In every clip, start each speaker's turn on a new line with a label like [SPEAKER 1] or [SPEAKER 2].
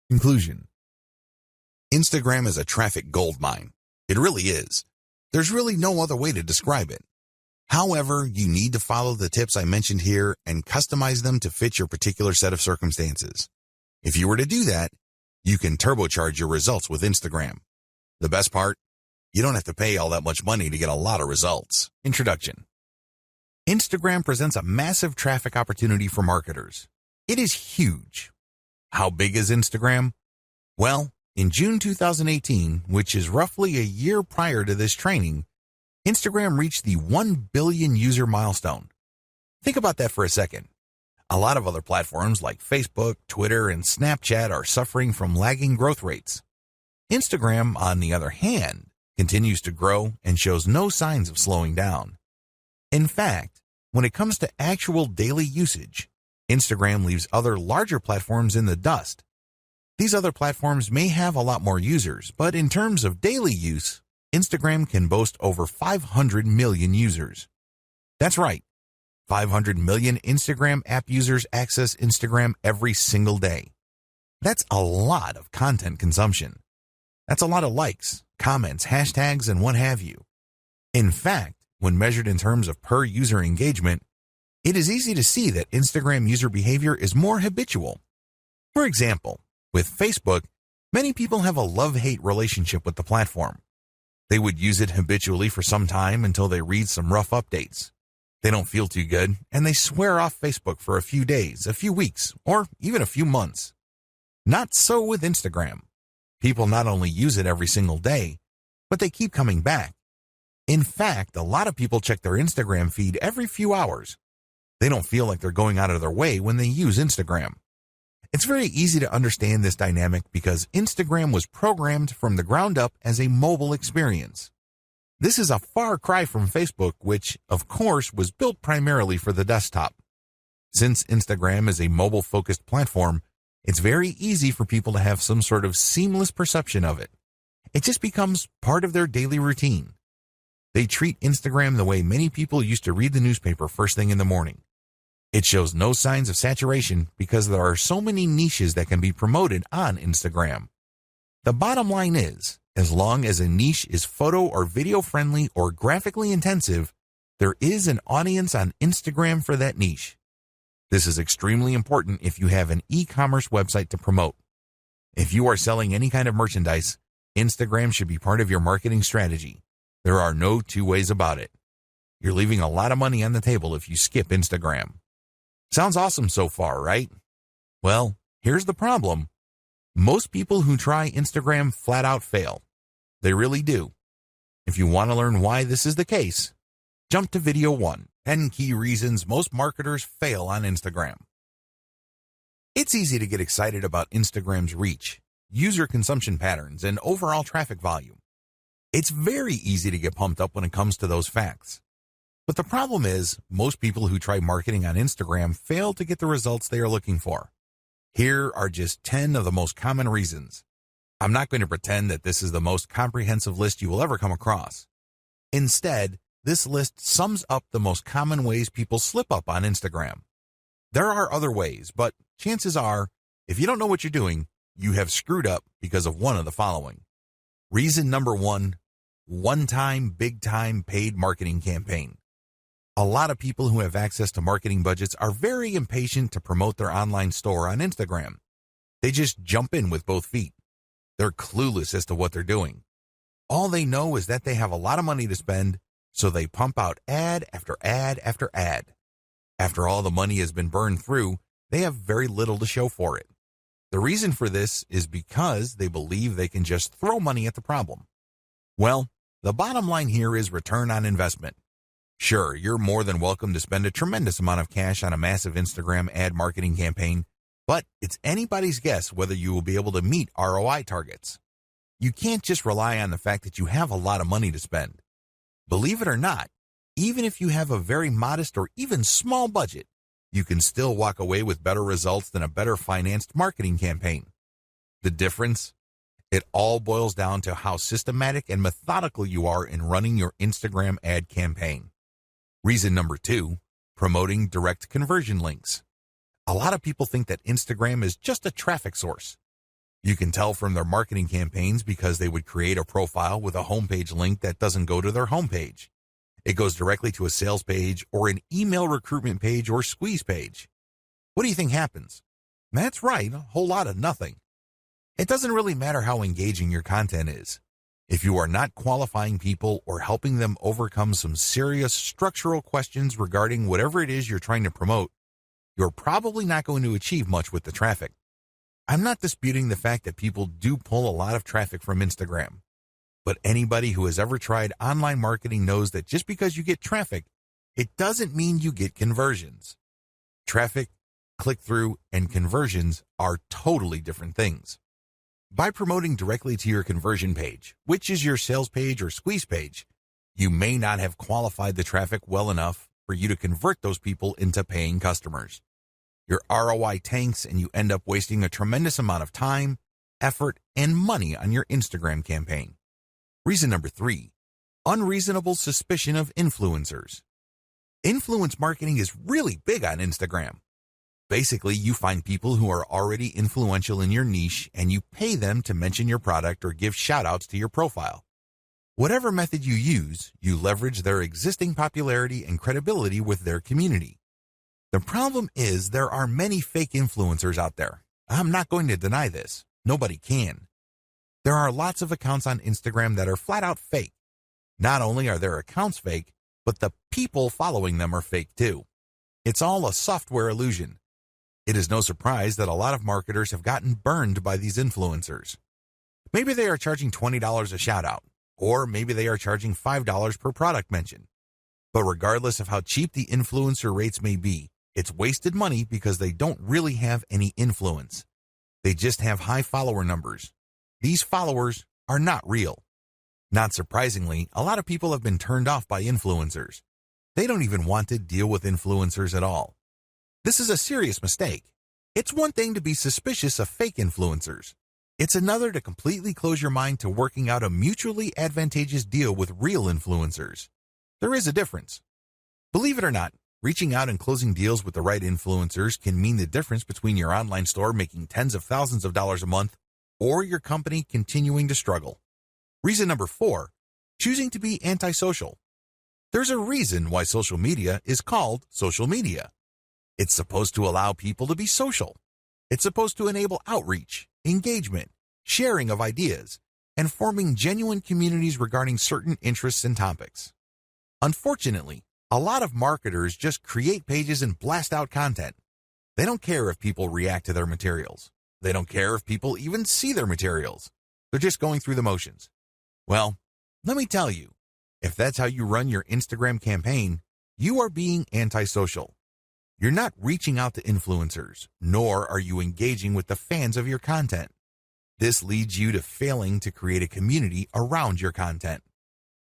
[SPEAKER 1] Conclusion. Instagram is a traffic goldmine. It really is. There's really no other way to describe it. However, you need to follow the tips I mentioned here and customize them to fit your particular set of circumstances. If you were to do that, you can turbocharge your results with Instagram. The best part? You don't have to pay all that much money to get a lot of results. Introduction. Instagram presents a massive traffic opportunity for marketers. It is huge. How big is Instagram? Well, in June 2018, which is roughly a year prior to this training, Instagram reached the 1 billion user milestone. Think about that for a second. A lot of other platforms like Facebook, Twitter, and Snapchat are suffering from lagging growth rates. Instagram, on the other hand, continues to grow and shows no signs of slowing down. In fact, when it comes to actual daily usage, Instagram leaves other larger platforms in the dust. These other platforms may have a lot more users, but in terms of daily use, Instagram can boast over 500 million users. That's right. 500 million Instagram app users access Instagram every single day. That's a lot of content consumption. That's a lot of likes, comments, hashtags, and what have you. In fact, when measured in terms of per user engagement, it is easy to see that Instagram user behavior is more habitual. For example, with Facebook, many people have a love-hate relationship with the platform. They would use it habitually for some time until they read some rough updates. They don't feel too good, and they swear off Facebook for a few days, a few weeks, or even a few months. Not so with Instagram. People not only use it every single day, but they keep coming back. In fact, a lot of people check their Instagram feed every few hours. They don't feel like they're going out of their way when they use Instagram. It's very easy to understand this dynamic because Instagram was programmed from the ground up as a mobile experience. This is a far cry from Facebook, which, of course, was built primarily for the desktop. Since Instagram is a mobile-focused platform, it's very easy for people to have some sort of seamless perception of it. It just becomes part of their daily routine. They treat Instagram the way many people used to read the newspaper first thing in the morning. It shows no signs of saturation because there are so many niches that can be promoted on Instagram. The bottom line is, as long as a niche is photo or video friendly or graphically intensive, there is an audience on Instagram for that niche. This is extremely important if you have an e-commerce website to promote. If you are selling any kind of merchandise, Instagram should be part of your marketing strategy. There are no two ways about it. You're leaving a lot of money on the table if you skip Instagram. Sounds awesome so far, right? Well, here's the problem. Most people who try Instagram flat out fail. They really do. If you want to learn why this is the case, jump to video 1, 10 key reasons most marketers fail on Instagram. It's easy to get excited about Instagram's reach, user consumption patterns, and overall traffic volume. It's very easy to get pumped up when it comes to those facts. But the problem is, most people who try marketing on Instagram fail to get the results they are looking for. Here are just 10 of the most common reasons. I'm not going to pretend that this is the most comprehensive list you will ever come across. Instead, this list sums up the most common ways people slip up on Instagram. There are other ways, but chances are, if you don't know what you're doing, you have screwed up because of one of the following. Reason number 1, one-time, big-time paid marketing campaign. A lot of people who have access to marketing budgets are very impatient to promote their online store on Instagram. They just jump in with both feet. They're clueless as to what they're doing. All they know is that they have a lot of money to spend, so they pump out ad after ad after ad. After all the money has been burned through, they have very little to show for it. The reason for this is because they believe they can just throw money at the problem. Well, the bottom line here is return on investment. Sure, you're more than welcome to spend a tremendous amount of cash on a massive Instagram ad marketing campaign, but it's anybody's guess whether you will be able to meet ROI targets. You can't just rely on the fact that you have a lot of money to spend. Believe it or not, even if you have a very modest or even small budget, you can still walk away with better results than a better financed marketing campaign. The difference? It all boils down to how systematic and methodical you are in running your Instagram ad campaign. Reason number 2, promoting direct conversion links. A lot of people think that Instagram is just a traffic source. You can tell from their marketing campaigns because they would create a profile with a homepage link that doesn't go to their homepage. It goes directly to a sales page or an email recruitment page or squeeze page. What do you think happens? That's right, a whole lot of nothing. It doesn't really matter how engaging your content is. If you are not qualifying people or helping them overcome some serious structural questions regarding whatever it is you're trying to promote, you're probably not going to achieve much with the traffic. I'm not disputing the fact that people do pull a lot of traffic from Instagram, but anybody who has ever tried online marketing knows that just because you get traffic, it doesn't mean you get conversions. Traffic, click-through, and conversions are totally different things. By promoting directly to your conversion page, which is your sales page or squeeze page, you may not have qualified the traffic well enough for you to convert those people into paying customers. Your ROI tanks and you end up wasting a tremendous amount of time, effort, and money on your Instagram campaign. Reason number 3, unreasonable suspicion of influencers. Influence marketing is really big on Instagram. Basically, you find people who are already influential in your niche and you pay them to mention your product or give shout-outs to your profile. Whatever method you use, you leverage their existing popularity and credibility with their community. The problem is there are many fake influencers out there. I'm not going to deny this. Nobody can. There are lots of accounts on Instagram that are flat out fake. Not only are their accounts fake, but the people following them are fake too. It's all a software illusion. It is no surprise that a lot of marketers have gotten burned by these influencers. Maybe they are charging $20 a shout out, or maybe they are charging $5 per product mention. But regardless of how cheap the influencer rates may be, it's wasted money because they don't really have any influence. They just have high follower numbers. These followers are not real. Not surprisingly, a lot of people have been turned off by influencers. They don't even want to deal with influencers at all. This is a serious mistake. It's one thing to be suspicious of fake influencers. It's another to completely close your mind to working out a mutually advantageous deal with real influencers. There is a difference. Believe it or not, reaching out and closing deals with the right influencers can mean the difference between your online store making tens of thousands of dollars a month or your company continuing to struggle. Reason number 4, choosing to be antisocial. There's a reason why social media is called social media. It's supposed to allow people to be social. It's supposed to enable outreach, engagement, sharing of ideas, and forming genuine communities regarding certain interests and topics. Unfortunately, a lot of marketers just create pages and blast out content. They don't care if people react to their materials. They don't care if people even see their materials. They're just going through the motions. Well, let me tell you, if that's how you run your Instagram campaign, you are being antisocial. You're not reaching out to influencers, nor are you engaging with the fans of your content. This leads you to failing to create a community around your content.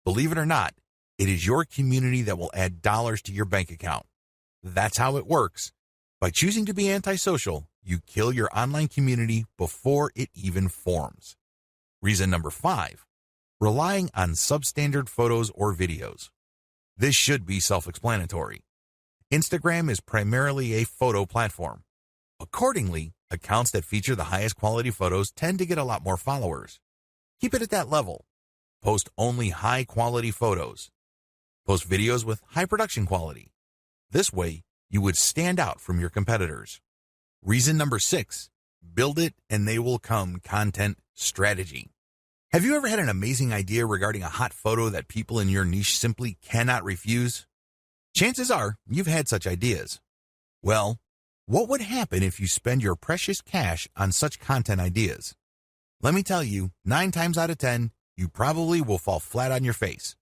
[SPEAKER 1] Believe it or not, it is your community that will add dollars to your bank account. That's how it works. By choosing to be antisocial, you kill your online community before it even forms. Reason number 5, relying on substandard photos or videos. This should be self-explanatory. Instagram is primarily a photo platform. Accordingly, accounts that feature the highest quality photos tend to get a lot more followers. Keep it at that level. Post only high quality photos. Post videos with high production quality. This way, you would stand out from your competitors. Reason number 6, build it and they will come content strategy. Have you ever had an amazing idea regarding a hot photo that people in your niche simply cannot refuse? Chances are you've had such ideas. Well, what would happen if you spend your precious cash on such content ideas? Let me tell you, 9 times out of 10, you probably will fall flat on your face.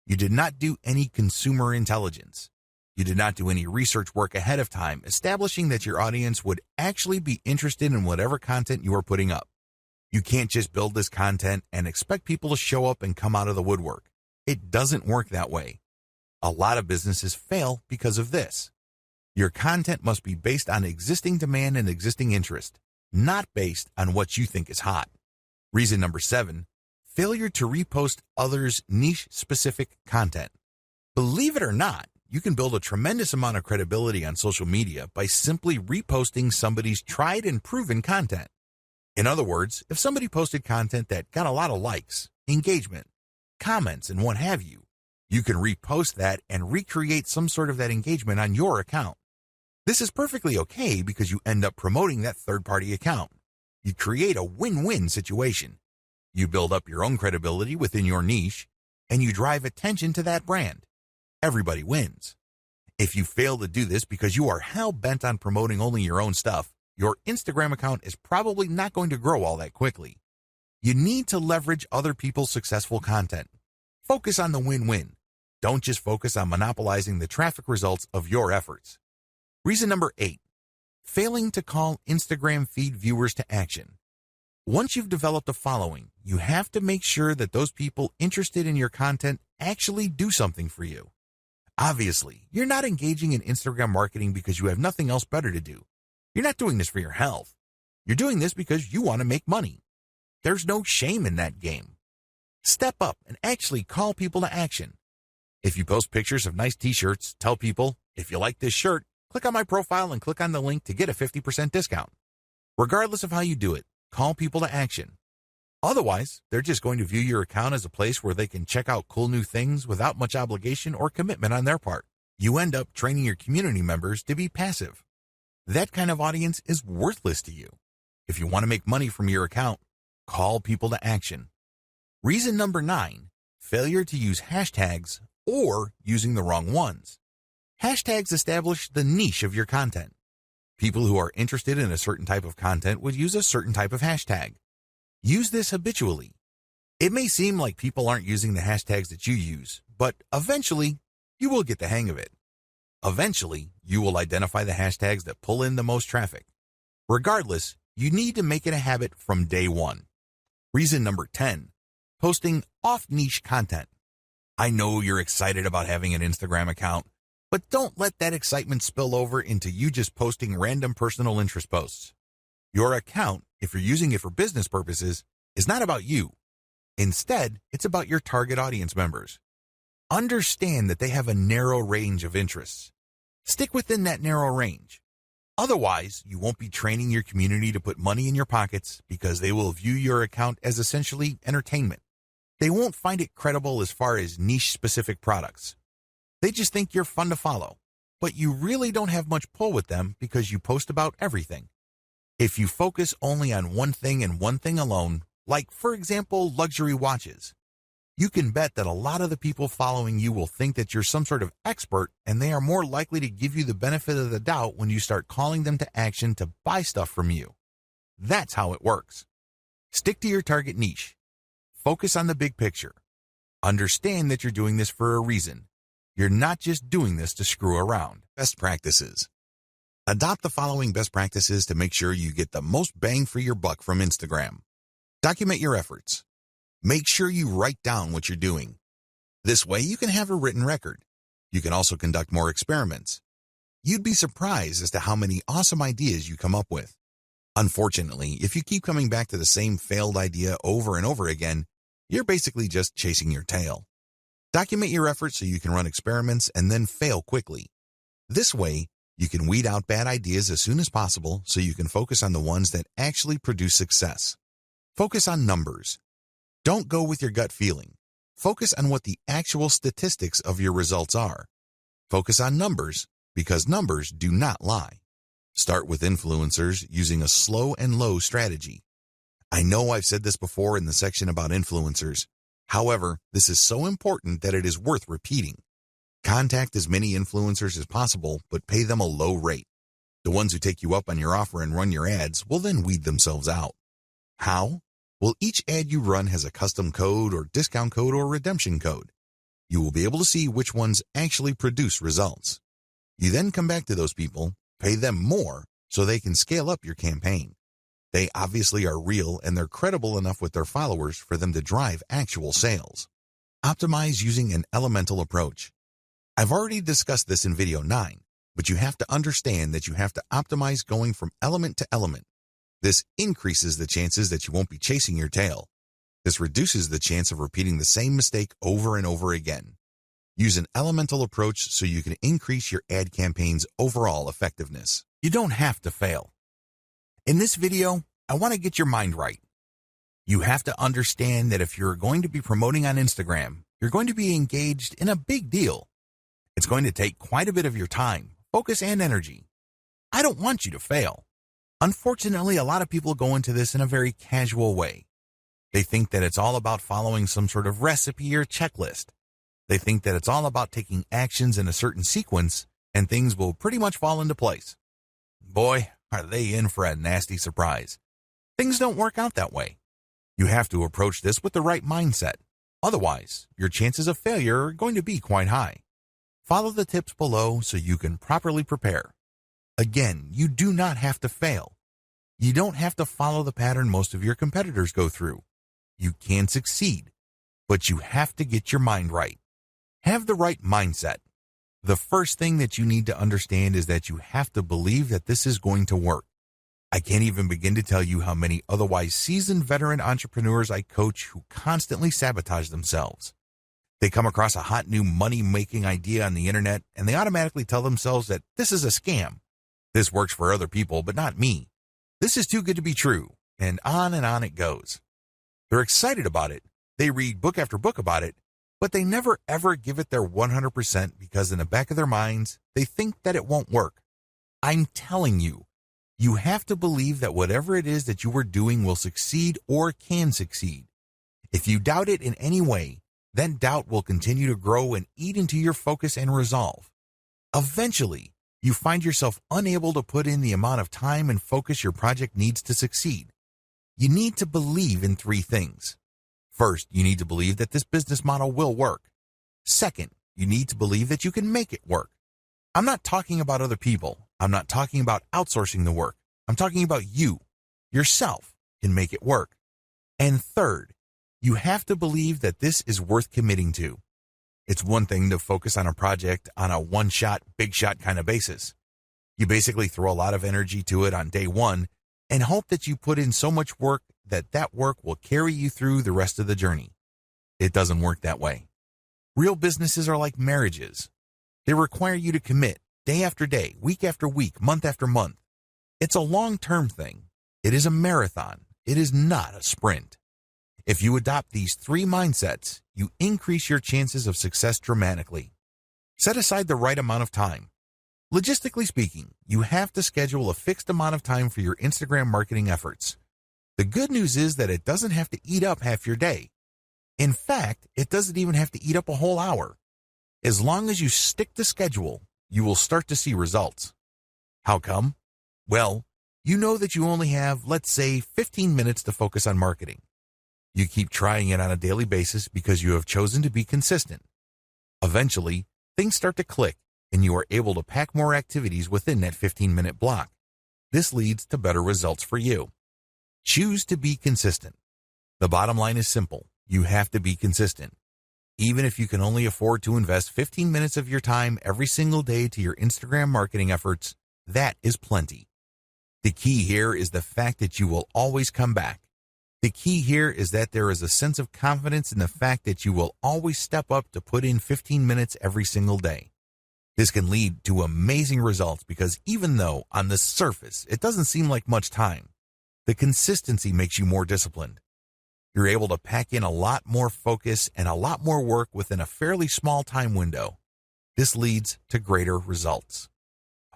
[SPEAKER 1] You did not do any consumer intelligence. You did not do any research work ahead of time, establishing that your audience would actually be interested in whatever content you are putting up. You can't just build this content and expect people to show up and come out of the woodwork. It doesn't work that way. A lot of businesses fail because of this. Your content must be based on existing demand and existing interest, not based on what you think is hot. Reason number 7, failure to repost others' niche-specific content. Believe it or not, you can build a tremendous amount of credibility on social media by simply reposting somebody's tried and proven content. In other words, if somebody posted content that got a lot of likes, engagement, comments, and what have you, you can repost that and recreate some sort of that engagement on your account. This is perfectly okay because you end up promoting that third-party account. You create a win-win situation. You build up your own credibility within your niche, and you drive attention to that brand. Everybody wins. If you fail to do this because you are hell-bent on promoting only your own stuff, your Instagram account is probably not going to grow all that quickly. You need to leverage other people's successful content. Focus on the win-win. Don't just focus on monopolizing the traffic results of your efforts. Reason number 8, failing to call Instagram feed viewers to action. Once you've developed a following, you have to make sure that those people interested in your content actually do something for you. Obviously, you're not engaging in Instagram marketing because you have nothing else better to do. You're not doing this for your health. You're doing this because you want to make money. There's no shame in that game. Step up and actually call people to action. If you post pictures of nice t-shirts, tell people, if you like this shirt, click on my profile and click on the link to get a 50% discount. Regardless of how you do it, call people to action. Otherwise, they're just going to view your account as a place where they can check out cool new things without much obligation or commitment on their part. You end up training your community members to be passive. That kind of audience is worthless to you. If you want to make money from your account, call people to action. Reason number 9, failure to use hashtags or using the wrong ones. Hashtags establish the niche of your content. People who are interested in a certain type of content would use a certain type of hashtag. Use this habitually. It may seem like people aren't using the hashtags that you use, but eventually, you will get the hang of it. Eventually, you will identify the hashtags that pull in the most traffic. Regardless, you need to make it a habit from day one. Reason number 10, posting off-niche content. I know you're excited about having an Instagram account, but don't let that excitement spill over into you just posting random personal interest posts. Your account, if you're using it for business purposes, is not about you. Instead, it's about your target audience members. Understand that they have a narrow range of interests. Stick within that narrow range. Otherwise, you won't be training your community to put money in your pockets because they will view your account as essentially entertainment. They won't find it credible as far as niche-specific products. They just think you're fun to follow, but you really don't have much pull with them because you post about everything. If you focus only on one thing and one thing alone, like, for example, luxury watches, you can bet that a lot of the people following you will think that you're some sort of expert, and they are more likely to give you the benefit of the doubt when you start calling them to action to buy stuff from you. That's how it works. Stick to your target niche. Focus on the big picture. Understand that you're doing this for a reason. You're not just doing this to screw around. Best practices. Adopt the following best practices to make sure you get the most bang for your buck from Instagram. Document your efforts. Make sure you write down what you're doing. This way you can have a written record. You can also conduct more experiments. You'd be surprised as to how many awesome ideas you come up with. Unfortunately, if you keep coming back to the same failed idea over and over again, you're basically just chasing your tail. Document your efforts so you can run experiments and then fail quickly. This way, you can weed out bad ideas as soon as possible so you can focus on the ones that actually produce success. Focus on numbers. Don't go with your gut feeling. Focus on what the actual statistics of your results are. Focus on numbers because numbers do not lie. Start with influencers using a slow and low strategy. I know I've said this before in the section about influencers. However, this is so important that it is worth repeating. Contact as many influencers as possible, but pay them a low rate. The ones who take you up on your offer and run your ads will then weed themselves out. How? Well, each ad you run has a custom code or discount code or redemption code. You will be able to see which ones actually produce results. You then come back to those people, pay them more so they can scale up your campaign. They obviously are real and they're credible enough with their followers for them to drive actual sales. Optimize using an elemental approach. I've already discussed this in video 9, but you have to understand that you have to optimize going from element to element. This increases the chances that you won't be chasing your tail. This reduces the chance of repeating the same mistake over and over again. Use an elemental approach so you can increase your ad campaign's overall effectiveness. You don't have to fail. In this video, I want to get your mind right. You have to understand that if you're going to be promoting on Instagram, you're going to be engaged in a big deal. It's going to take quite a bit of your time, focus, and energy. I don't want you to fail. Unfortunately, a lot of people go into this in a very casual way. They think that it's all about following some sort of recipe or checklist. They think that it's all about taking actions in a certain sequence and things will pretty much fall into place. Boy, are they in for a nasty surprise. Things don't work out that way. You have to approach this with the right mindset. Otherwise, your chances of failure are going to be quite high. Follow the tips below so you can properly prepare. Again, you do not have to fail. You don't have to follow the pattern most of your competitors go through. You can succeed, but you have to get your mind right. Have the right mindset. The first thing that you need to understand is that you have to believe that this is going to work. I can't even begin to tell you how many otherwise seasoned veteran entrepreneurs I coach who constantly sabotage themselves. They come across a hot new money-making idea on the internet and they automatically tell themselves that this is a scam. This works for other people, but not me. This is too good to be true, and on it goes. They're excited about it. They read book after book about it, but they never ever give it their 100% because in the back of their minds, they think that it won't work. I'm telling you, you have to believe that whatever it is that you are doing will succeed or can succeed. If you doubt it in any way, then doubt will continue to grow and eat into your focus and resolve. Eventually, you find yourself unable to put in the amount of time and focus your project needs to succeed. You need to believe in 3 things. First, you need to believe that this business model will work. Second, you need to believe that you can make it work. I'm not talking about other people. I'm not talking about outsourcing the work. I'm talking about you, yourself, can make it work. And third, you have to believe that this is worth committing to. It's one thing to focus on a project on a one-shot, big-shot kind of basis. You basically throw a lot of energy to it on day one and hope that you put in so much work that that work will carry you through the rest of the journey. It doesn't work that way. Real businesses are like marriages. They require you to commit day after day, week after week, month after month. It's a long-term thing. It is a marathon. It is not a sprint. If you adopt these 3 mindsets, you increase your chances of success dramatically. Set aside the right amount of time. Logistically speaking, you have to schedule a fixed amount of time for your Instagram marketing efforts. The good news is that it doesn't have to eat up half your day. In fact, it doesn't even have to eat up a whole hour. As long as you stick to schedule, you will start to see results. How come? Well, you know that you only have, let's say, 15 minutes to focus on marketing. You keep trying it on a daily basis because you have chosen to be consistent. Eventually, things start to click and you are able to pack more activities within that 15-minute block. This leads to better results for you. Choose to be consistent. The bottom line is simple. You have to be consistent. Even if you can only afford to invest 15 minutes of your time every single day to your Instagram marketing efforts, that is plenty. The key here is the fact that you will always come back. The key here is that there is a sense of confidence in the fact that you will always step up to put in 15 minutes every single day. This can lead to amazing results because even though on the surface it doesn't seem like much time, the consistency makes you more disciplined. You're able to pack in a lot more focus and a lot more work within a fairly small time window. This leads to greater results.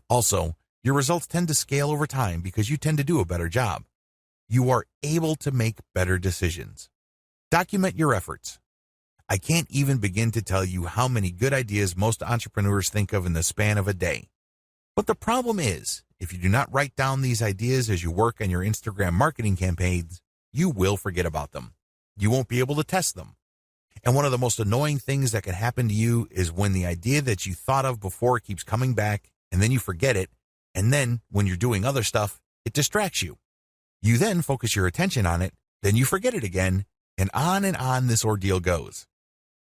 [SPEAKER 1] Also, your results tend to scale over time because you tend to do a better job. You are able to make better decisions. Document your efforts. I can't even begin to tell you how many good ideas most entrepreneurs think of in the span of a day. But the problem is, if you do not write down these ideas as you work on your Instagram marketing campaigns, you will forget about them. You won't be able to test them. And one of the most annoying things that can happen to you is when the idea that you thought of before keeps coming back, and then you forget it, and then when you're doing other stuff, it distracts you. You then focus your attention on it, then you forget it again, and on this ordeal goes.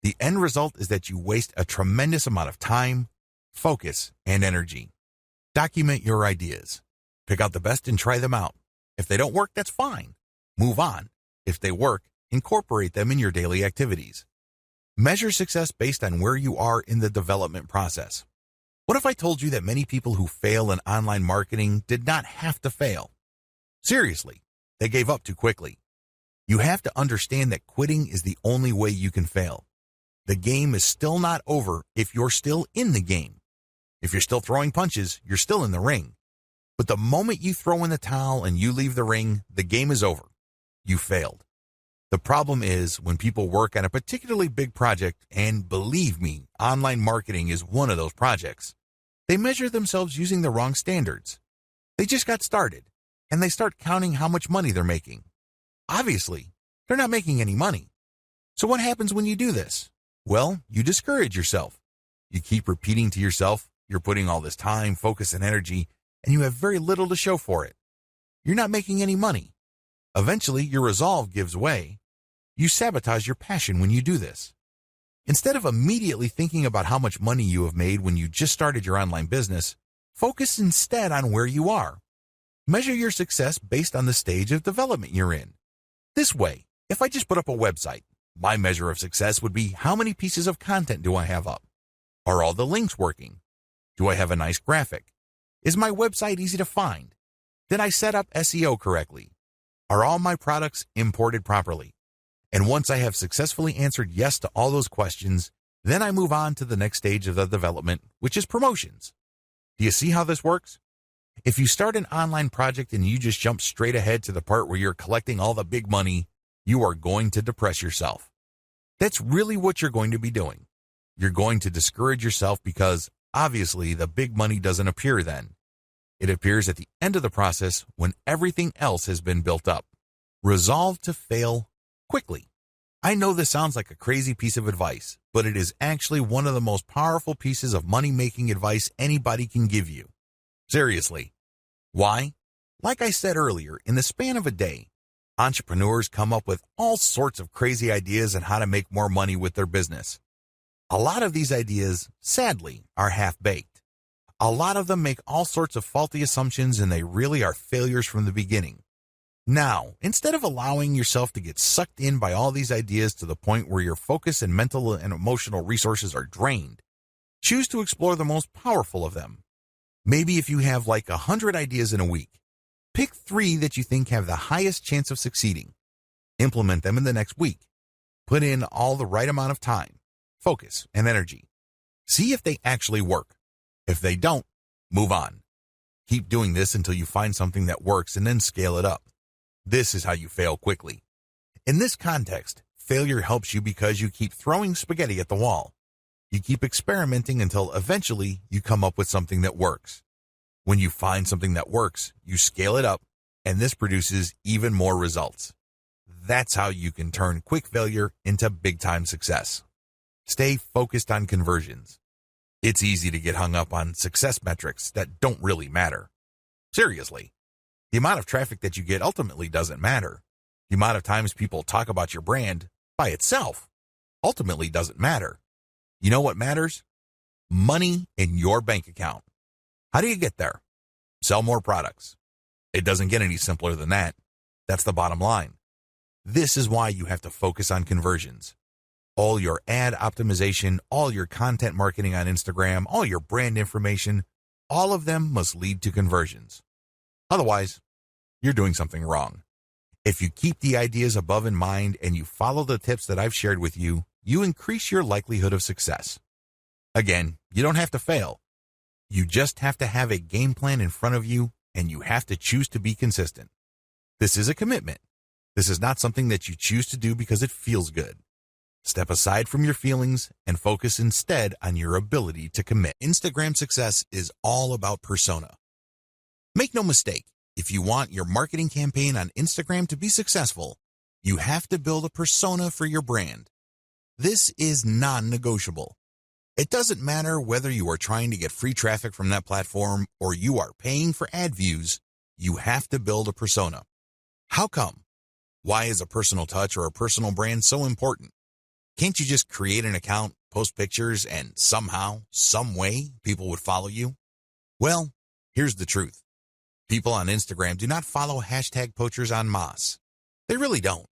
[SPEAKER 1] The end result is that you waste a tremendous amount of time, focus, and energy. Document your ideas. Pick out the best and try them out. If they don't work, that's fine. Move on. If they work, incorporate them in your daily activities. Measure success based on where you are in the development process. What if I told you that many people who fail in online marketing did not have to fail? Seriously, They gave up too quickly. You have to understand that quitting is the only way you can fail. The game is still not over if you're still in the game. If you're still throwing punches, you're still in the ring. But the moment you throw in the towel and you leave the ring, the game is over. You failed. The problem is when people work on a particularly big project, and believe me, online marketing is one of those projects, they measure themselves using the wrong standards. They just got started, and they start counting how much money they're making. Obviously, they're not making any money. So what happens when you do this? Well, you discourage yourself. You keep repeating to yourself, you're putting all this time, focus, and energy, and you have very little to show for it. You're not making any money. Eventually, your resolve gives way. You sabotage your passion when you do this. Instead of immediately thinking about how much money you have made when you just started your online business, focus instead on where you are. Measure your success based on the stage of development you're in. This way, if I just put up a website, my measure of success would be how many pieces of content do I have up? Are all the links working? Do I have a nice graphic? Is my website easy to find? Did I set up SEO correctly? Are all my products imported properly? And once I have successfully answered yes to all those questions, then I move on to the next stage of the development, which is promotions. Do you see how this works? If you start an online project and you just jump straight ahead to the part where you're collecting all the big money, you are going to depress yourself. That's really what you're going to be doing. You're going to discourage yourself because, obviously, the big money doesn't appear then. It appears at the end of the process when everything else has been built up. Resolve to fail quickly. I know this sounds like a crazy piece of advice, but it is actually one of the most powerful pieces of money-making advice anybody can give you. Seriously. Why? Like I said earlier, in the span of a day, entrepreneurs come up with all sorts of crazy ideas on how to make more money with their business. A lot of these ideas, sadly, are half-baked. A lot of them make all sorts of faulty assumptions and they really are failures from the beginning. Now, instead of allowing yourself to get sucked in by all these ideas to the point where your focus and mental and emotional resources are drained, choose to explore the most powerful of them. Maybe if you have like 100 ideas in a week, pick 3 that you think have the highest chance of succeeding. Implement them in the next week. Put in all the right amount of time, focus, and energy. See if they actually work. If they don't, move on. Keep doing this until you find something that works and then scale it up. This is how you fail quickly. In this context, failure helps you because you keep throwing spaghetti at the wall. You keep experimenting until eventually you come up with something that works. When you find something that works, you scale it up, and this produces even more results. That's how you can turn quick failure into big-time success. Stay focused on conversions. It's easy to get hung up on success metrics that don't really matter. Seriously. The amount of traffic that you get ultimately doesn't matter. The amount of times people talk about your brand by itself ultimately doesn't matter. You know what matters? Money in your bank account. How do you get there? Sell more products. It doesn't get any simpler than that. That's the bottom line. This is why you have to focus on conversions. All your ad optimization, all your content marketing on Instagram, all your brand information, all of them must lead to conversions. Otherwise, you're doing something wrong. If you keep the ideas above in mind and you follow the tips that I've shared with you, you increase your likelihood of success. Again, you don't have to fail. You just have to have a game plan in front of you, and you have to choose to be consistent. This is a commitment. This is not something that you choose to do because it feels good. Step aside from your feelings and focus instead on your ability to commit. Instagram success is all about persona. Make no mistake, if you want your marketing campaign on Instagram to be successful, you have to build a persona for your brand. This is non-negotiable. It doesn't matter whether you are trying to get free traffic from that platform or you are paying for ad views, you have to build a persona. How come? Why is a personal touch or a personal brand so important? Can't you just create an account, post pictures, and somehow, some way, people would follow you? Well, here's the truth. People on Instagram do not follow hashtag poachers en masse. They really don't.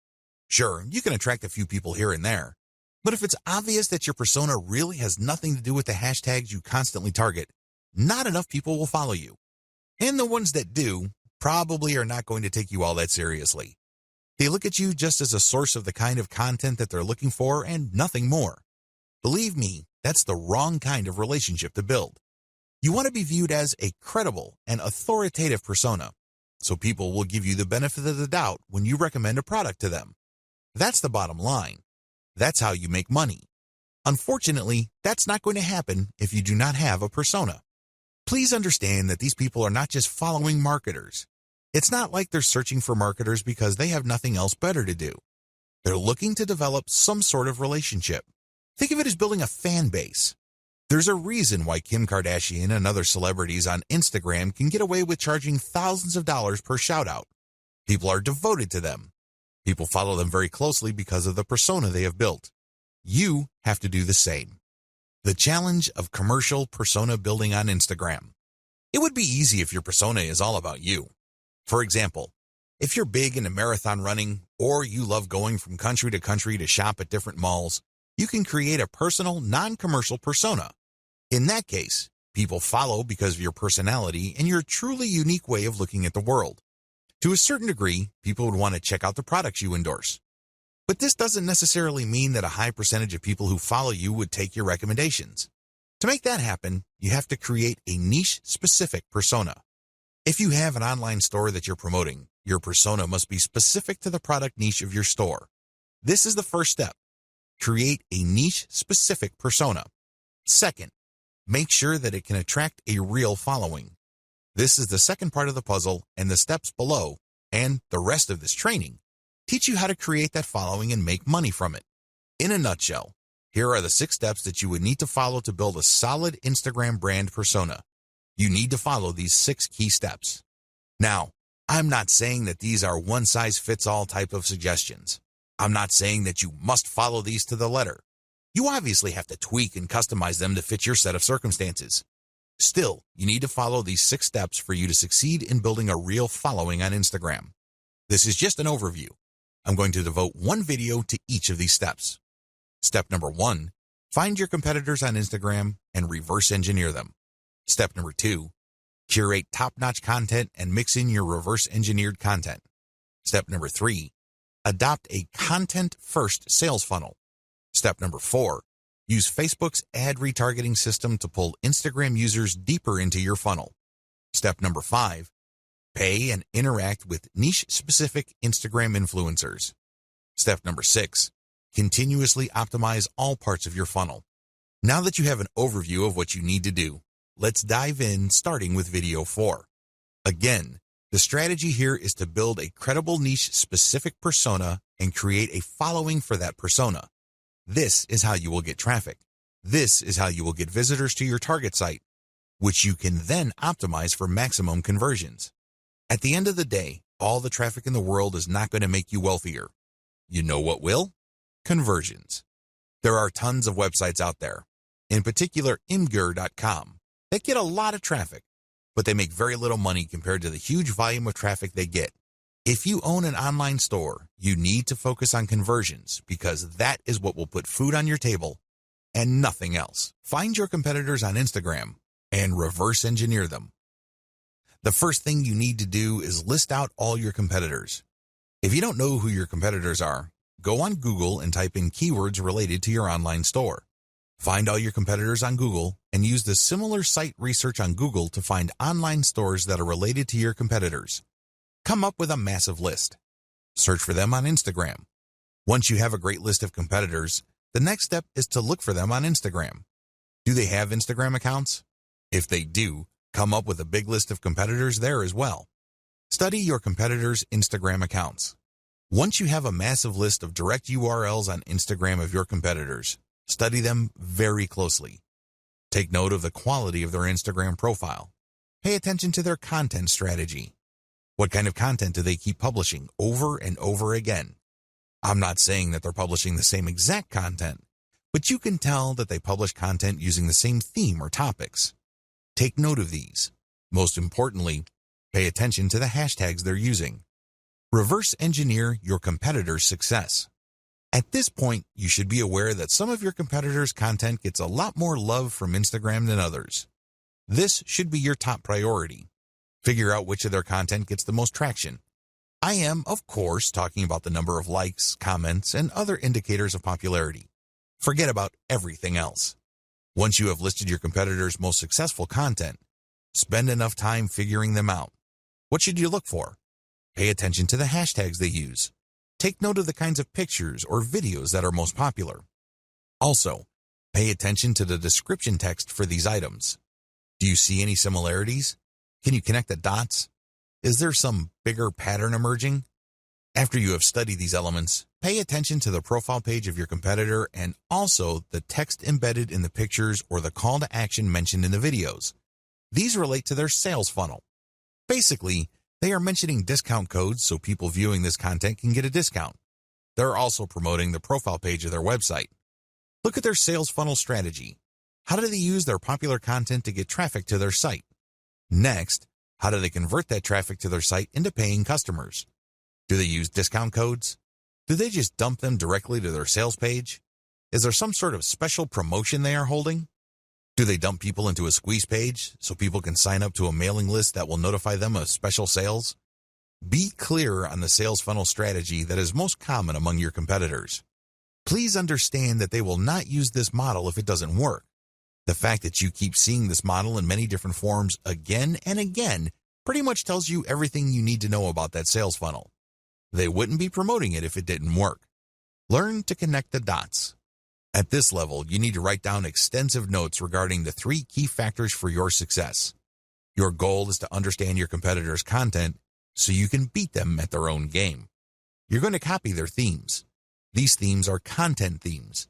[SPEAKER 1] Sure, you can attract a few people here and there, but if it's obvious that your persona really has nothing to do with the hashtags you constantly target, not enough people will follow you. And the ones that do probably are not going to take you all that seriously. They look at you just as a source of the kind of content that they're looking for and nothing more. Believe me, that's the wrong kind of relationship to build. You want to be viewed as a credible and authoritative persona, so people will give you the benefit of the doubt when you recommend a product to them. That's the bottom line. That's how you make money. Unfortunately, that's not going to happen if you do not have a persona. Please understand that these people are not just following marketers. It's not like they're searching for marketers because they have nothing else better to do. They're looking to develop some sort of relationship. Think of it as building a fan base. There's a reason why Kim Kardashian and other celebrities on Instagram can get away with charging thousands of dollars per shout-out. People are devoted to them. People follow them very closely because of the persona they have built. You have to do the same. The challenge of commercial persona building on Instagram. It would be easy if your persona is all about you. For example, if you're big into marathon running or you love going from country to shop at different malls, you can create a personal, non-commercial persona. In that case, people follow because of your personality and your truly unique way of looking at the world. To a certain degree, people would want to check out the products you endorse. But this doesn't necessarily mean that a high percentage of people who follow you would take your recommendations. To make that happen, you have to create a niche-specific persona. If you have an online store that you're promoting, your persona must be specific to the product niche of your store. This is the first step. Create a niche-specific persona. Second, make sure that it can attract a real following. This is the second part of the puzzle, and the steps below, and the rest of this training, teach you how to create that following and make money from it. In a nutshell, here are the 6 steps that you would need to follow to build a solid Instagram brand persona. You need to follow these 6 key steps. Now, I'm not saying that these are one-size-fits-all type of suggestions. I'm not saying that you must follow these to the letter. You obviously have to tweak and customize them to fit your set of circumstances. Still, you need to follow these 6 steps for you to succeed in building a real following on Instagram. This is just an overview. I'm going to devote one video to each of these steps. Step number 1, find your competitors on Instagram and reverse engineer them. Step number 2, curate top-notch content and mix in your reverse engineered content. Step number 3, adopt a content-first sales funnel. Step number 4, use Facebook's ad retargeting system to pull Instagram users deeper into your funnel. Step number 5, pay and interact with niche-specific Instagram influencers. Step number 6, continuously optimize all parts of your funnel. Now that you have an overview of what you need to do, let's dive in starting with video 4. Again, the strategy here is to build a credible niche-specific persona and create a following for that persona. This is how you will get traffic. This is how you will get visitors to your target site, which you can then optimize for maximum conversions. At the end of the day, all the traffic in the world is not going to make you wealthier. You know what will? Conversions. There are tons of websites out there, in particular imgur.com, that get a lot of traffic, but they make very little money compared to the huge volume of traffic they get. If you own an online store, you need to focus on conversions because that is what will put food on your table and nothing else. Find your competitors on Instagram and reverse engineer them. The first thing you need to do is list out all your competitors. If you don't know who your competitors are, go on Google and type in keywords related to your online store. Find all your competitors on Google and use the similar site research on Google to find online stores that are related to your competitors. Come up with a massive list. Search for them on Instagram. Once you have a great list of competitors, the next step is to look for them on Instagram. Do they have Instagram accounts? If they do, come up with a big list of competitors there as well. Study your competitors' Instagram accounts. Once you have a massive list of direct URLs on Instagram of your competitors, study them very closely. Take note of the quality of their Instagram profile. Pay attention to their content strategy. What kind of content do they keep publishing over and over again? I'm not saying that they're publishing the same exact content, but you can tell that they publish content using the same theme or topics. Take note of these. Most importantly, pay attention to the hashtags they're using. Reverse engineer your competitors' success. At this point, you should be aware that some of your competitors' content gets a lot more love from Instagram than others. This should be your top priority. Figure out which of their content gets the most traction. I am, of course, talking about the number of likes, comments, and other indicators of popularity. Forget about everything else. Once you have listed your competitors' most successful content, spend enough time figuring them out. What should you look for? Pay attention to the hashtags they use. Take note of the kinds of pictures or videos that are most popular. Also, pay attention to the description text for these items. Do you see any similarities? Can you connect the dots? Is there some bigger pattern emerging? After you have studied these elements, pay attention to the profile page of your competitor and also the text embedded in the pictures or the call to action mentioned in the videos. These relate to their sales funnel. Basically, they are mentioning discount codes so people viewing this content can get a discount. They're also promoting the profile page of their website. Look at their sales funnel strategy. How do they use their popular content to get traffic to their site? Next, how do they convert that traffic to their site into paying customers? Do they use discount codes? Do they just dump them directly to their sales page? Is there some sort of special promotion they are holding? Do they dump people into a squeeze page so people can sign up to a mailing list that will notify them of special sales? Be clear on the sales funnel strategy that is most common among your competitors. Please understand that they will not use this model if it doesn't work. The fact that you keep seeing this model in many different forms again and again pretty much tells you everything you need to know about that sales funnel. They wouldn't be promoting it if it didn't work. Learn to connect the dots. At this level, you need to write down extensive notes regarding the 3 key factors for your success. Your goal is to understand your competitors' content so you can beat them at their own game. You're going to copy their themes. These themes are content themes.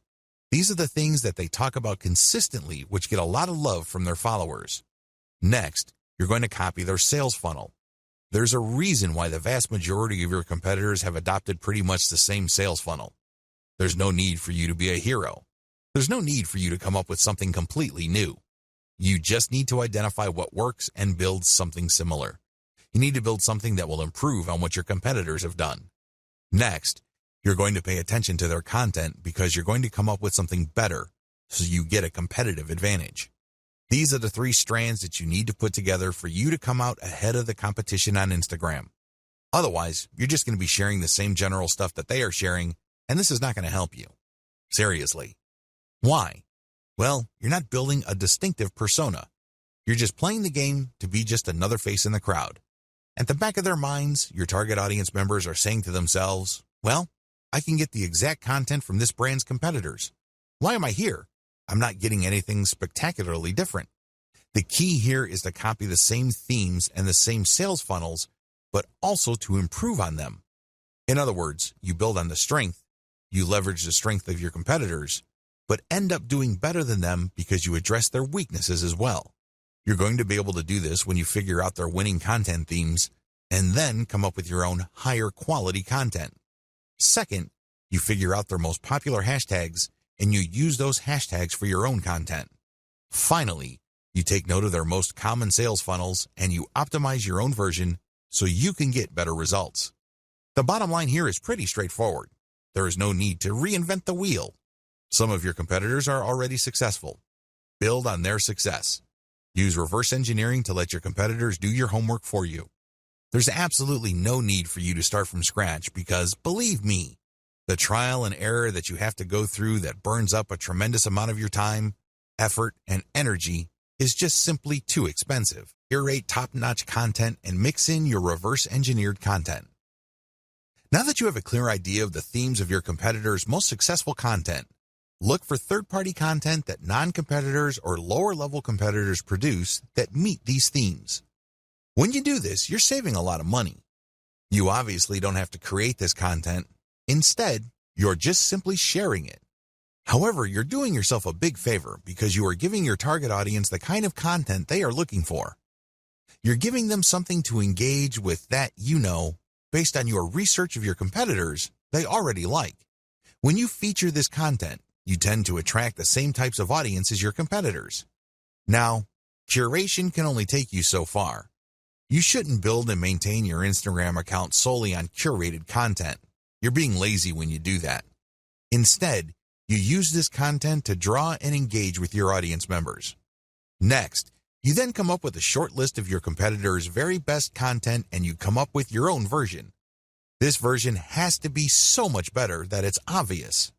[SPEAKER 1] These are the things that they talk about consistently, which get a lot of love from their followers. Next, you're going to copy their sales funnel. There's a reason why the vast majority of your competitors have adopted pretty much the same sales funnel. There's no need for you to be a hero. There's no need for you to come up with something completely new. You just need to identify what works and build something similar. You need to build something that will improve on what your competitors have done. Next, you're going to pay attention to their content because you're going to come up with something better so you get a competitive advantage. These are the 3 strands that you need to put together for you to come out ahead of the competition on Instagram. Otherwise, you're just going to be sharing the same general stuff that they are sharing, and this is not going to help you. Seriously. Why? Well, you're not building a distinctive persona. You're just playing the game to be just another face in the crowd. At the back of their minds, your target audience members are saying to themselves, well, I can get the exact content from this brand's competitors. Why am I here? I'm not getting anything spectacularly different. The key here is to copy the same themes and the same sales funnels, but also to improve on them. In other words, you build on the strength, you leverage the strength of your competitors, but end up doing better than them because you address their weaknesses as well. You're going to be able to do this when you figure out their winning content themes and then come up with your own higher quality content. Second, you figure out their most popular hashtags and you use those hashtags for your own content. Finally, you take note of their most common sales funnels and you optimize your own version so you can get better results. The bottom line here is pretty straightforward. There is no need to reinvent the wheel. Some of your competitors are already successful. Build on their success. Use reverse engineering to let your competitors do your homework for you. There's absolutely no need for you to start from scratch because, believe me, the trial and error that you have to go through that burns up a tremendous amount of your time, effort, and energy is just simply too expensive. Curate top-notch content and mix in your reverse-engineered content. Now that you have a clear idea of the themes of your competitors' most successful content, look for third-party content that non-competitors or lower-level competitors produce that meet these themes. When you do this, you're saving a lot of money. You obviously don't have to create this content. Instead, you're just simply sharing it. However, you're doing yourself a big favor because you are giving your target audience the kind of content they are looking for. You're giving them something to engage with that based on your research of your competitors, they already like. When you feature this content, you tend to attract the same types of audience as your competitors. Now, curation can only take you so far. You shouldn't build and maintain your Instagram account solely on curated content. You're being lazy when you do that. Instead, you use this content to draw and engage with your audience members. Next, You then come up with a short list of your competitors' very best content and you come up with your own version. This version has to be so much better that it's obvious.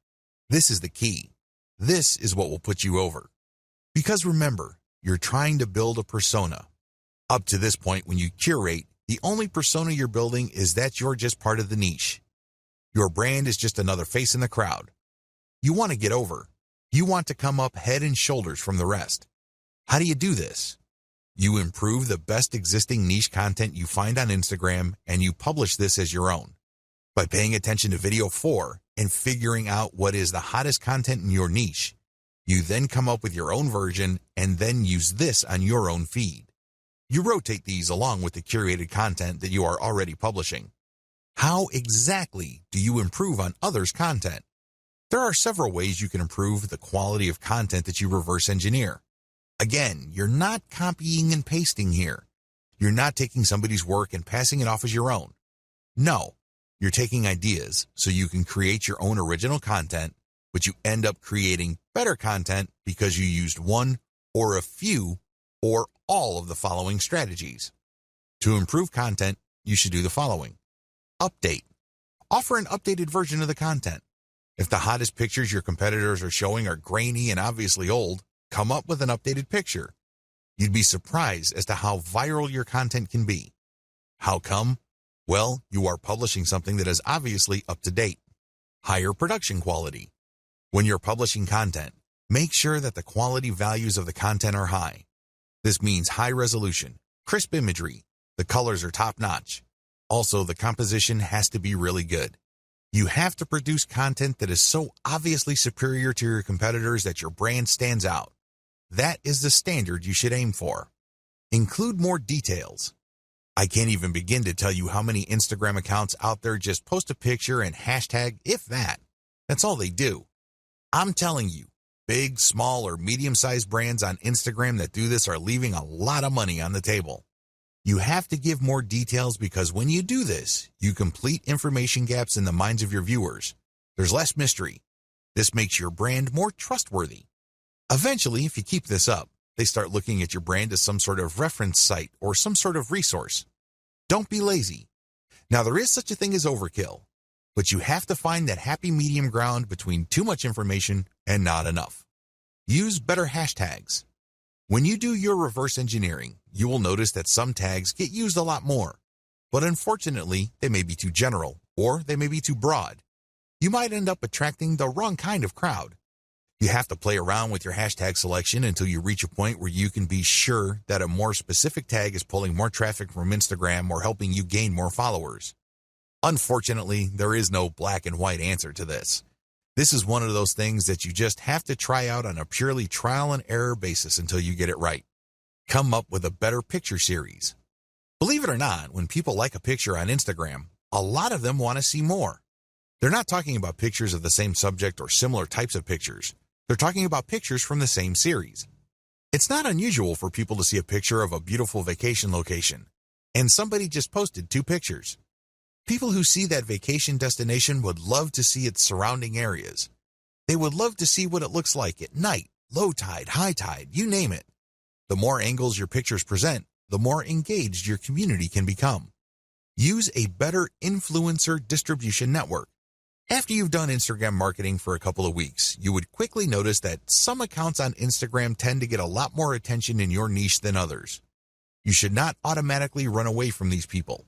[SPEAKER 1] This is the key. This is what will put you over. Because remember, you're trying to build a persona. Up to this point, when you curate, the only persona you're building is that you're just part of the niche. Your brand is just another face in the crowd. You want to get over. You want to come up head and shoulders from the rest. How do you do this? You improve the best existing niche content you find on Instagram and you publish this as your own. By paying attention to video 4 and figuring out what is the hottest content in your niche, you then come up with your own version and then use this on your own feed. You rotate these along with the curated content that you are already publishing. How exactly do you improve on others' content? There are several ways you can improve the quality of content that you reverse engineer. Again, you're not copying and pasting here. You're not taking somebody's work and passing it off as your own. No, you're taking ideas so you can create your own original content, but you end up creating better content because you used one or a few or all of the following strategies. To improve content, you should do the following. Update. Offer an updated version of the content. If the hottest pictures your competitors are showing are grainy and obviously old, come up with an updated picture. You'd be surprised as to how viral your content can be. How come? Well, you are publishing something that is obviously up to date. Higher production quality. When you're publishing content, make sure that the quality values of the content are high. This means high resolution, crisp imagery, the colors are top-notch. Also, the composition has to be really good. You have to produce content that is so obviously superior to your competitors that your brand stands out. That is the standard you should aim for. Include more details. I can't even begin to tell you how many Instagram accounts out there just post a picture and hashtag, if that. That's all they do. I'm telling you, big, small, or medium-sized brands on Instagram that do this are leaving a lot of money on the table. You have to give more details because when you do this, you complete information gaps in the minds of your viewers. There's less mystery. This makes your brand more trustworthy. Eventually, if you keep this up, they start looking at your brand as some sort of reference site or some sort of resource. Don't be lazy. Now, there is such a thing as overkill, but you have to find that happy medium ground between too much information and not enough. Use better hashtags. When you do your reverse engineering, you will notice that some tags get used a lot more, but unfortunately, they may be too general or they may be too broad. You might end up attracting the wrong kind of crowd. You have to play around with your hashtag selection until you reach a point where you can be sure that a more specific tag is pulling more traffic from Instagram or helping you gain more followers. Unfortunately, there is no black and white answer to this. This is one of those things that you just have to try out on a purely trial and error basis until you get it right. Come up with a better picture series. Believe it or not, when people like a picture on Instagram, a lot of them want to see more. They're not talking about pictures of the same subject or similar types of pictures. They're talking about pictures from the same series. It's not unusual for people to see a picture of a beautiful vacation location, and somebody just posted 2 pictures. People who see that vacation destination would love to see its surrounding areas. They would love to see what it looks like at night, low tide, high tide, you name it. The more angles your pictures present, the more engaged your community can become. Use a better influencer distribution network. After you've done Instagram marketing for a couple of weeks, you would quickly notice that some accounts on Instagram tend to get a lot more attention in your niche than others. You should not automatically run away from these people.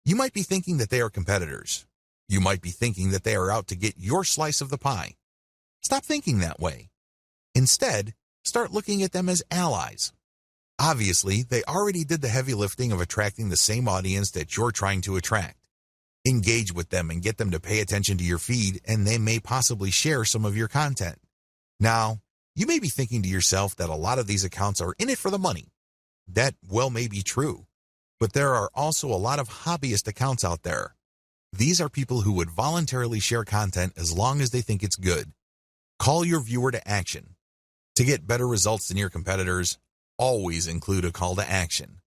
[SPEAKER 1] You might be thinking that they are competitors. You might be thinking that they are out to get your slice of the pie. Stop thinking that way. Instead, start looking at them as allies. Obviously, they already did the heavy lifting of attracting the same audience that you're trying to attract. Engage with them and get them to pay attention to your feed, and they may possibly share some of your content. Now, you may be thinking to yourself that a lot of these accounts are in it for the money. That well may be true. But there are also a lot of hobbyist accounts out there. These are people who would voluntarily share content as long as they think it's good. Call your viewer to action. To get better results than your competitors, always include a call to action.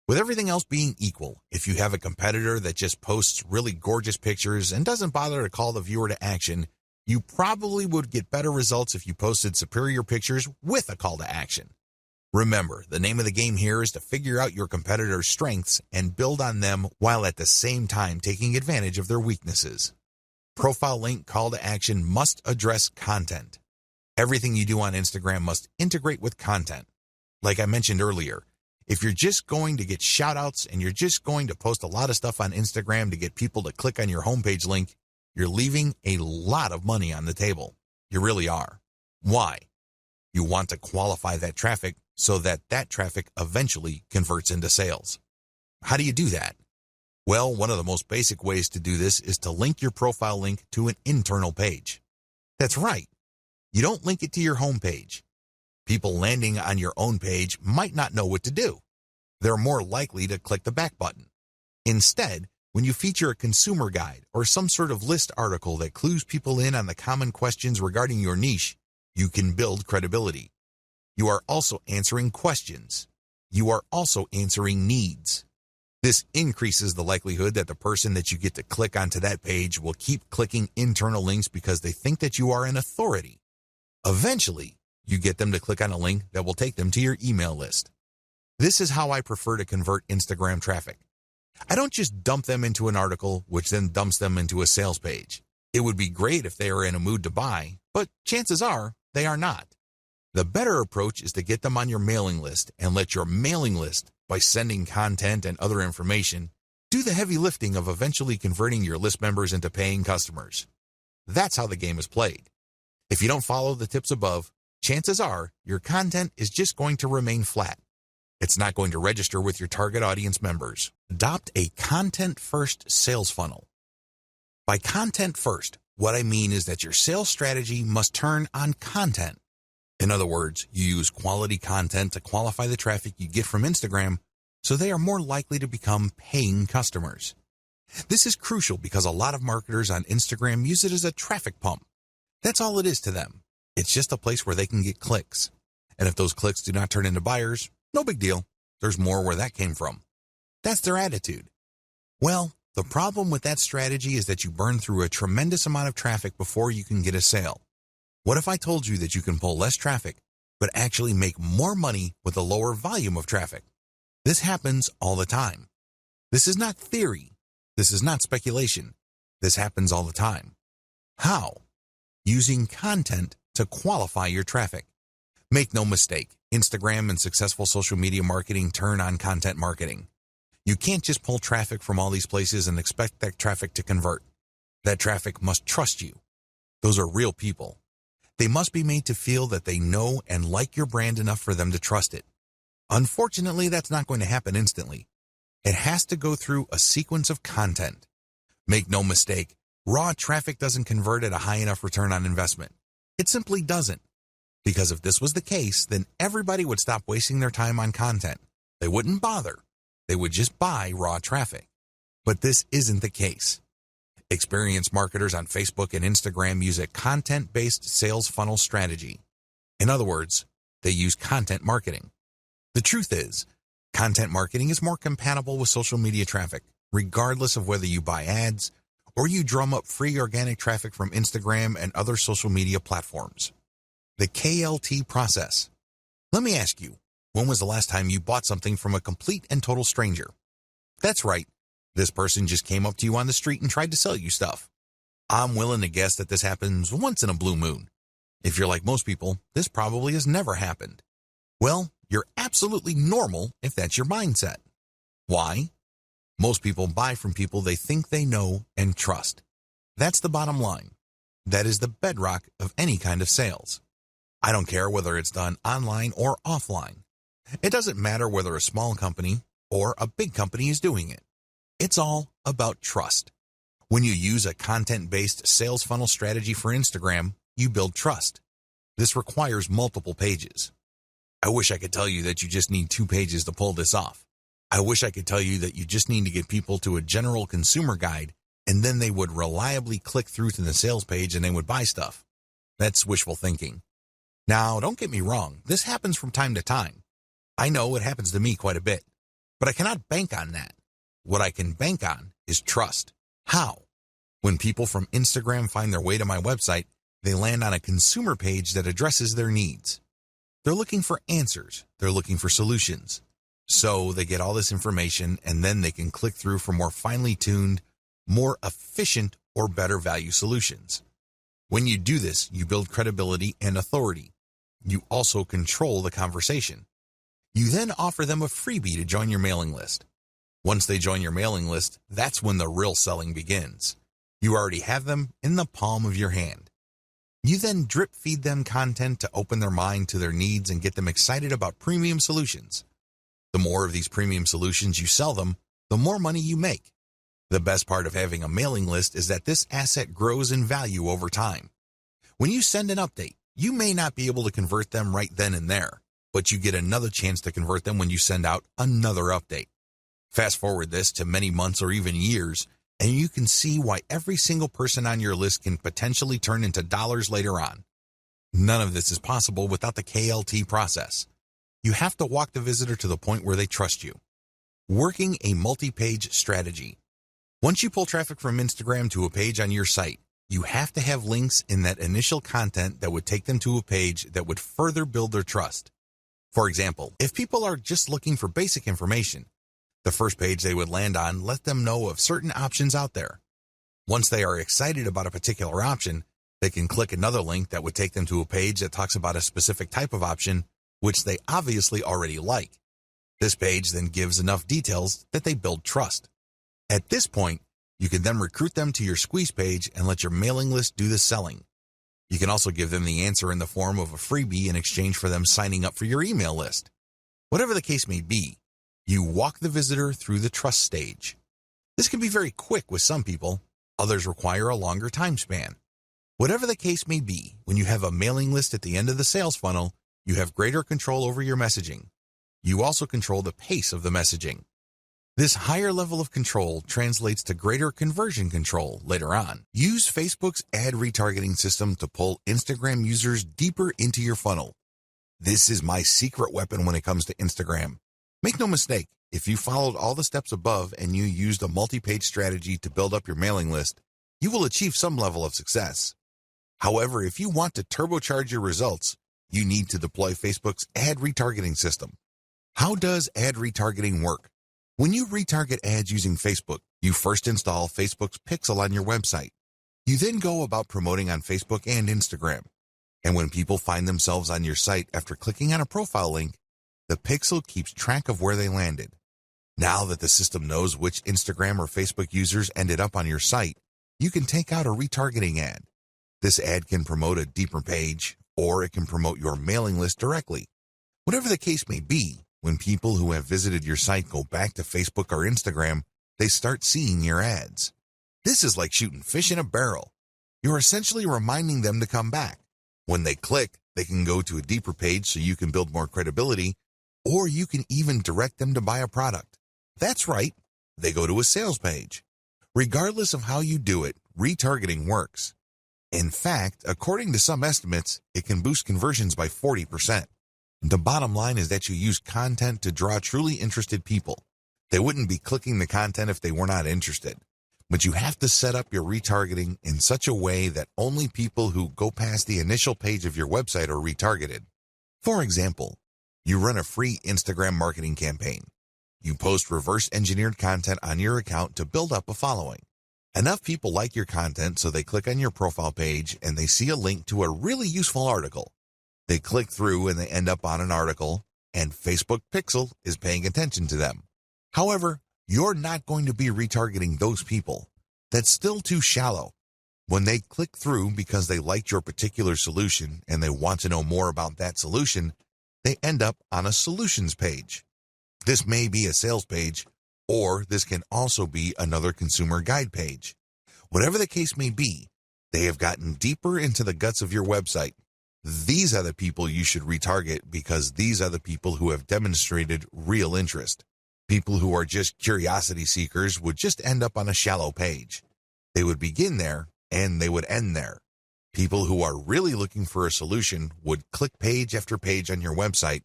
[SPEAKER 1] With everything else being equal, if you have a competitor that just posts really gorgeous pictures and doesn't bother to call the viewer to action, you probably would get better results if you posted superior pictures with a call to action. Remember, the name of the game here is to figure out your competitors' strengths and build on them while at the same time taking advantage of their weaknesses. Profile link call to action must address content. Everything you do on Instagram must integrate with content. Like I mentioned earlier, if you're just going to get shout-outs and you're just going to post a lot of stuff on Instagram to get people to click on your homepage link, you're leaving a lot of money on the table. You really are. Why? You want to qualify that traffic so that that traffic eventually converts into sales. How do you do that? Well, one of the most basic ways to do this is to link your profile link to an internal page. That's right. You don't link it to your homepage. People landing on your own page might not know what to do. They're more likely to click the back button. Instead, when you feature a consumer guide or some sort of list article that clues people in on the common questions regarding your niche, you can build credibility. You are also answering questions. You are also answering needs. This increases the likelihood that the person that you get to click onto that page will keep clicking internal links because they think that you are an authority. Eventually, you get them to click on a link that will take them to your email list. This is how I prefer to convert Instagram traffic. I don't just dump them into an article, which then dumps them into a sales page. It would be great if they are in a mood to buy, but chances are they are not. The better approach is to get them on your mailing list and let your mailing list, by sending content and other information, do the heavy lifting of eventually converting your list members into paying customers. That's how the game is played. If you don't follow the tips above, chances are your content is just going to remain flat. It's not going to register with your target audience members. Adopt a content-first sales funnel. By content first, what I mean is that your sales strategy must turn on content. In other words, you use quality content to qualify the traffic you get from Instagram so they are more likely to become paying customers. This is crucial because a lot of marketers on Instagram use it as a traffic pump. That's all it is to them. It's just a place where they can get clicks. And if those clicks do not turn into buyers, no big deal. There's more where that came from. That's their attitude. Well, the problem with that strategy is that you burn through a tremendous amount of traffic before you can get a sale. What if I told you that you can pull less traffic, but actually make more money with a lower volume of traffic? This happens all the time. This is not theory. This is not speculation. This happens all the time. How? Using content to qualify your traffic. Make no mistake, Instagram and successful social media marketing turn on content marketing. You can't just pull traffic from all these places and expect that traffic to convert. That traffic must trust you. Those are real people. They must be made to feel that they know and like your brand enough for them to trust it. Unfortunately, that's not going to happen instantly. It has to go through a sequence of content. Make no mistake, raw traffic doesn't convert at a high enough return on investment. It simply doesn't. Because if this was the case, then everybody would stop wasting their time on content. They wouldn't bother. They would just buy raw traffic. But this isn't the case. Experienced marketers on Facebook and Instagram use a content-based sales funnel strategy. In other words, they use content marketing. The truth is, content marketing is more compatible with social media traffic, regardless of whether you buy ads or you drum up free organic traffic from Instagram and other social media platforms. The KLT process. Let me ask you, when was the last time you bought something from a complete and total stranger? That's right. This person just came up to you on the street and tried to sell you stuff. I'm willing to guess that this happens once in a blue moon. If you're like most people, this probably has never happened. Well, you're absolutely normal if that's your mindset. Why? Most people buy from people they think they know and trust. That's the bottom line. That is the bedrock of any kind of sales. I don't care whether it's done online or offline. It doesn't matter whether a small company or a big company is doing it. It's all about trust. When you use a content-based sales funnel strategy for Instagram, you build trust. This requires multiple pages. I wish I could tell you that you just need 2 pages to pull this off. I wish I could tell you that you just need to get people to a general consumer guide and then they would reliably click through to the sales page and they would buy stuff. That's wishful thinking. Now, don't get me wrong, this happens from time to time. I know it happens to me quite a bit, but I cannot bank on that. What I can bank on is trust. How? When people from Instagram find their way to my website, they land on a consumer page that addresses their needs. They're looking for answers. They're looking for solutions. So they get all this information and then they can click through for more finely tuned, more efficient, or better value solutions. When you do this, you build credibility and authority. You also control the conversation. You then offer them a freebie to join your mailing list. Once they join your mailing list, that's when the real selling begins. You already have them in the palm of your hand. You then drip feed them content to open their mind to their needs and get them excited about premium solutions. The more of these premium solutions you sell them, the more money you make. The best part of having a mailing list is that this asset grows in value over time. When you send an update, you may not be able to convert them right then and there, but you get another chance to convert them when you send out another update. Fast forward this to many months or even years, and you can see why every single person on your list can potentially turn into dollars later on. None of this is possible without the KLT process. You have to walk the visitor to the point where they trust you. Working a multi-page strategy. Once you pull traffic from Instagram to a page on your site, you have to have links in that initial content that would take them to a page that would further build their trust. For example, if people are just looking for basic information, the first page they would land on let them know of certain options out there. Once they are excited about a particular option, they can click another link that would take them to a page that talks about a specific type of option, which they obviously already like. This page then gives enough details that they build trust. At this point, you can then recruit them to your squeeze page and let your mailing list do the selling. You can also give them the answer in the form of a freebie in exchange for them signing up for your email list. Whatever the case may be, you walk the visitor through the trust stage. This can be very quick with some people, others require a longer time span. Whatever the case may be, when you have a mailing list at the end of the sales funnel, you have greater control over your messaging. You also control the pace of the messaging. This higher level of control translates to greater conversion control later on. Use Facebook's ad retargeting system to pull Instagram users deeper into your funnel. This is my secret weapon when it comes to Instagram. Make no mistake, if you followed all the steps above and you used a multi-page strategy to build up your mailing list, you will achieve some level of success. However, if you want to turbocharge your results, you need to deploy Facebook's ad retargeting system. How does ad retargeting work? When you retarget ads using Facebook, you first install Facebook's Pixel on your website. You then go about promoting on Facebook and Instagram. And when people find themselves on your site after clicking on a profile link, the Pixel keeps track of where they landed. Now that the system knows which Instagram or Facebook users ended up on your site, you can take out a retargeting ad. This ad can promote a deeper page, or it can promote your mailing list directly. Whatever the case may be, when people who have visited your site go back to Facebook or Instagram, they start seeing your ads. This is like shooting fish in a barrel. You're essentially reminding them to come back. When they click, they can go to a deeper page so you can build more credibility, or you can even direct them to buy a product. That's right, they go to a sales page. Regardless of how you do it, retargeting works. In fact, according to some estimates, it can boost conversions by 40%. The bottom line is that you use content to draw truly interested people. They wouldn't be clicking the content if they were not interested. But you have to set up your retargeting in such a way that only people who go past the initial page of your website are retargeted. For example, you run a free Instagram marketing campaign. You post reverse-engineered content on your account to build up a following. Enough people like your content so they click on your profile page and they see a link to a really useful article. They click through and they end up on an article, and Facebook Pixel is paying attention to them. However, you're not going to be retargeting those people. That's still too shallow. When they click through because they liked your particular solution and they want to know more about that solution, they end up on a solutions page. This may be a sales page, or this can also be another consumer guide page. Whatever the case may be, they have gotten deeper into the guts of your website. These are the people you should retarget because these are the people who have demonstrated real interest. People who are just curiosity seekers would just end up on a shallow page. They would begin there and they would end there. People who are really looking for a solution would click page after page on your website.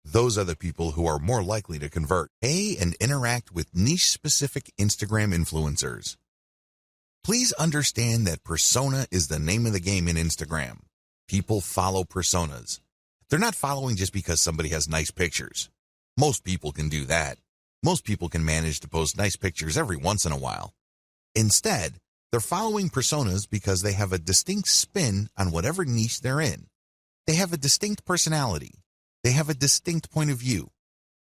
[SPEAKER 1] Those are the people who are more likely to convert. Pay and interact with niche-specific Instagram influencers. Please understand that persona is the name of the game in Instagram. People follow personas. They're not following just because somebody has nice pictures. Most people can do that. Most people can manage to post nice pictures every once in a while. Instead, they're following personas because they have a distinct spin on whatever niche they're in. They have a distinct personality. They have a distinct point of view.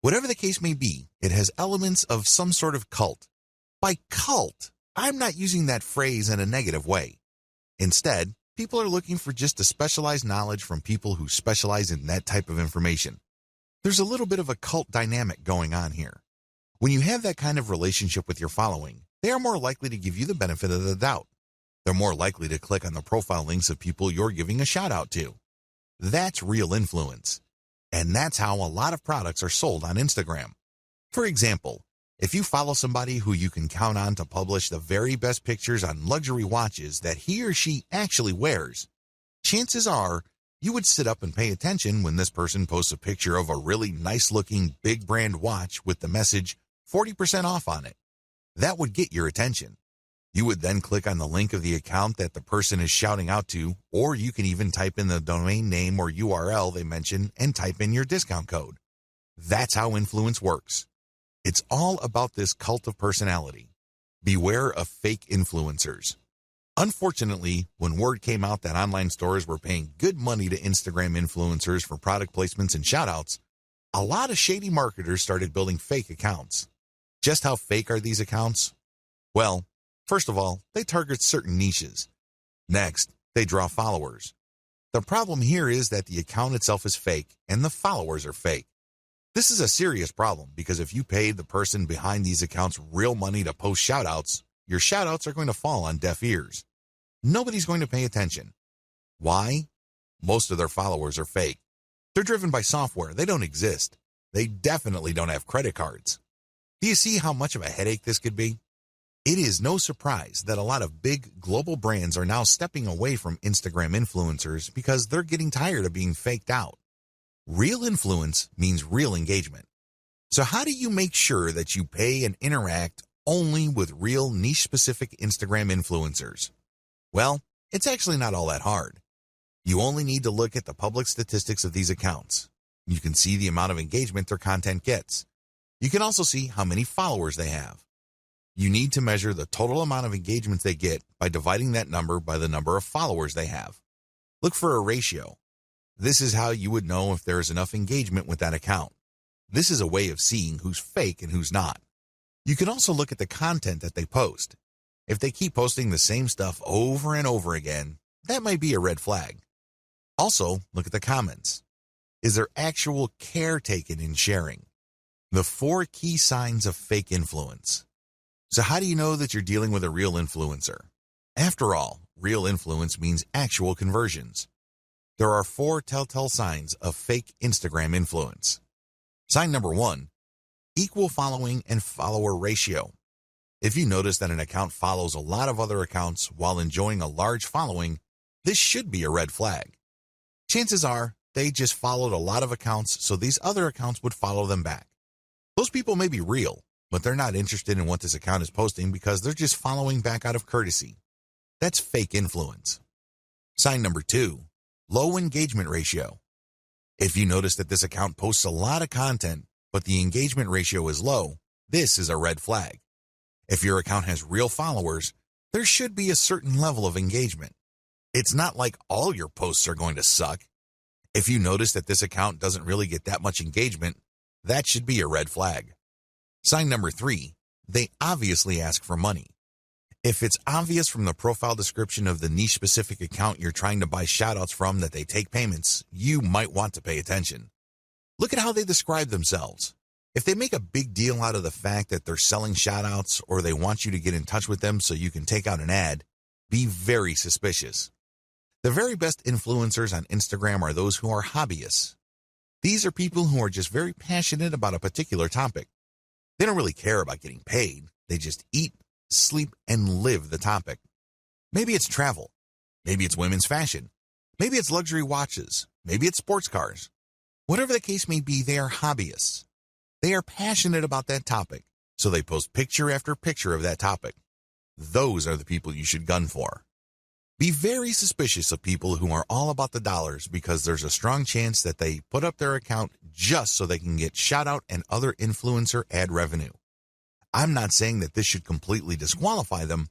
[SPEAKER 1] Whatever the case may be, it has elements of some sort of cult. By cult, I'm not using that phrase in a negative way. Instead, people are looking for just a specialized knowledge from people who specialize in that type of information. There's a little bit of a cult dynamic going on here. When you have that kind of relationship with your following, they are more likely to give you the benefit of the doubt. They're more likely to click on the profile links of people you're giving a shout out to. That's real influence. And that's how a lot of products are sold on Instagram. For example, if you follow somebody who you can count on to publish the very best pictures on luxury watches that he or she actually wears, chances are you would sit up and pay attention when this person posts a picture of a really nice-looking big brand watch with the message 40% off on it. That would get your attention. You would then click on the link of the account that the person is shouting out to, or you can even type in the domain name or URL they mention and type in your discount code. That's how influence works. It's all about this cult of personality. Beware of fake influencers. Unfortunately, when word came out that online stores were paying good money to Instagram influencers for product placements and shoutouts, a lot of shady marketers started building fake accounts. Just how fake are these accounts? Well, first of all, they target certain niches. Next, they draw followers. The problem here is that the account itself is fake and the followers are fake. This is a serious problem because if you paid the person behind these accounts real money to post shoutouts, your shoutouts are going to fall on deaf ears. Nobody's going to pay attention. Why? Most of their followers are fake. They're driven by software. They don't exist. They definitely don't have credit cards. Do you see how much of a headache this could be? It is no surprise that a lot of big global brands are now stepping away from Instagram influencers because they're getting tired of being faked out. Real influence means real engagement. So how do you make sure that you pay and interact only with real niche-specific Instagram influencers? Well, it's actually not all that hard. You only need to look at the public statistics of these accounts. You can see the amount of engagement their content gets. You can also see how many followers they have. You need to measure the total amount of engagements they get by dividing that number by the number of followers they have. Look for a ratio. This is how you would know if there is enough engagement with that account. This is a way of seeing who's fake and who's not. You can also look at the content that they post. If they keep posting the same stuff over and over again, that might be a red flag. Also, look at the comments. Is there actual care taken in sharing? The 4 key signs of fake influence. So how do you know that you're dealing with a real influencer? After all, real influence means actual conversions. There are 4 telltale signs of fake Instagram influence. Sign number 1, equal following and follower ratio. If you notice that an account follows a lot of other accounts while enjoying a large following, this should be a red flag. Chances are they just followed a lot of accounts, so these other accounts would follow them back. Those people may be real, but they're not interested in what this account is posting because they're just following back out of courtesy. That's fake influence. Sign number 2, low engagement ratio. If you notice that this account posts a lot of content, but the engagement ratio is low, this is a red flag. If your account has real followers, there should be a certain level of engagement. It's not like all your posts are going to suck. If you notice that this account doesn't really get that much engagement, that should be a red flag. Sign number 3, they obviously ask for money. If it's obvious from the profile description of the niche-specific account you're trying to buy shoutouts from that they take payments, you might want to pay attention. Look at how they describe themselves. If they make a big deal out of the fact that they're selling shoutouts or they want you to get in touch with them so you can take out an ad, be very suspicious. The very best influencers on Instagram are those who are hobbyists. These are people who are just very passionate about a particular topic. They don't really care about getting paid. They just eat, sleep, and live the topic. Maybe it's travel. Maybe it's women's fashion. Maybe it's luxury watches. Maybe it's sports cars. Whatever the case may be, they are hobbyists. They are passionate about that topic, so they post picture after picture of that topic. Those are the people you should gun for. Be very suspicious of people who are all about the dollars because there's a strong chance that they put up their account just so they can get shout out and other influencer ad revenue. I'm not saying that this should completely disqualify them,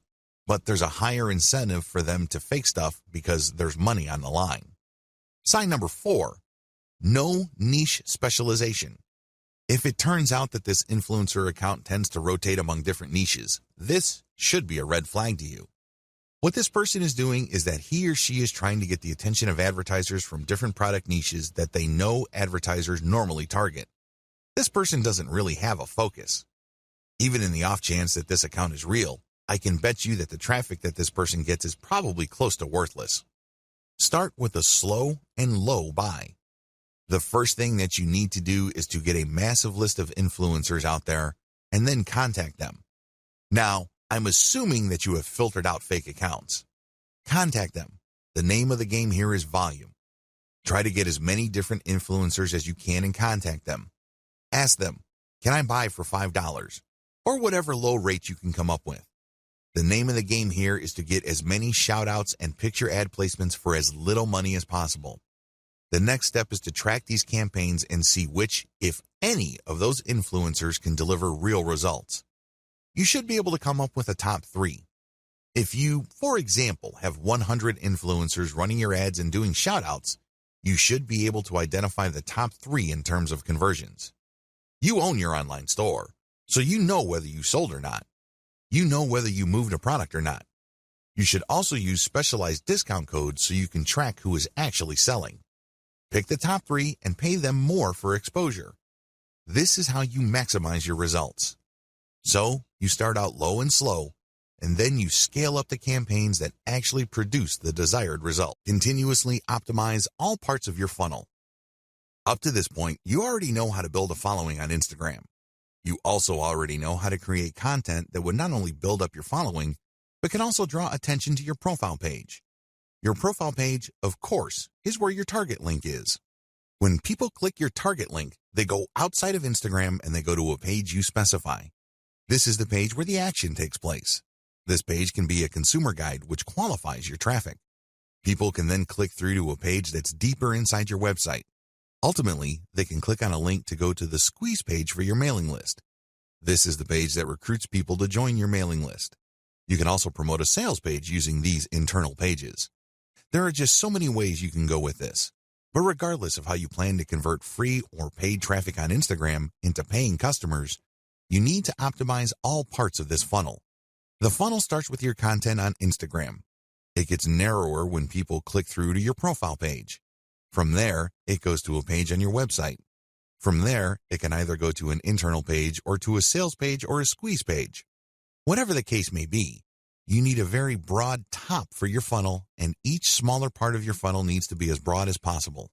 [SPEAKER 1] but there's a higher incentive for them to fake stuff because there's money on the line. Sign number 4, no niche specialization. If it turns out that this influencer account tends to rotate among different niches, this should be a red flag to you. What this person is doing is that he or she is trying to get the attention of advertisers from different product niches that they know advertisers normally target. This person doesn't really have a focus. Even in the off chance that this account is real, I can bet you that the traffic that this person gets is probably close to worthless. Start with a slow and low buy. The first thing that you need to do is to get a massive list of influencers out there and then contact them. Now, I'm assuming that you have filtered out fake accounts. Contact them. The name of the game here is volume. Try to get as many different influencers as you can and contact them. Ask them, can I buy for $5? Or whatever low rate you can come up with. The name of the game here is to get as many shout-outs and picture ad placements for as little money as possible. The next step is to track these campaigns and see which, if any, of those influencers can deliver real results. You should be able to come up with a top 3. If you, for example, have 100 influencers running your ads and doing shout-outs, you should be able to identify the top 3 in terms of conversions. You own your online store, so you know whether you sold or not. You know whether you moved a product or not. You should also use specialized discount codes so you can track who is actually selling. Pick the top 3 and pay them more for exposure. This is how you maximize your results. So, you start out low and slow, and then you scale up the campaigns that actually produce the desired result. Continuously optimize all parts of your funnel. Up to this point, you already know how to build a following on Instagram. You also already know how to create content that would not only build up your following, but can also draw attention to your profile page. Your profile page, of course, is where your target link is. When people click your target link, they go outside of Instagram and they go to a page you specify. This is the page where the action takes place. This page can be a consumer guide which qualifies your traffic. People can then click through to a page that's deeper inside your website. Ultimately, they can click on a link to go to the squeeze page for your mailing list. This is the page that recruits people to join your mailing list. You can also promote a sales page using these internal pages. There are just so many ways you can go with this. But regardless of how you plan to convert free or paid traffic on Instagram into paying customers, you need to optimize all parts of this funnel. The funnel starts with your content on Instagram. It gets narrower when people click through to your profile page. From there, it goes to a page on your website. From there, it can either go to an internal page or to a sales page or a squeeze page. Whatever the case may be, you need a very broad top for your funnel, and each smaller part of your funnel needs to be as broad as possible.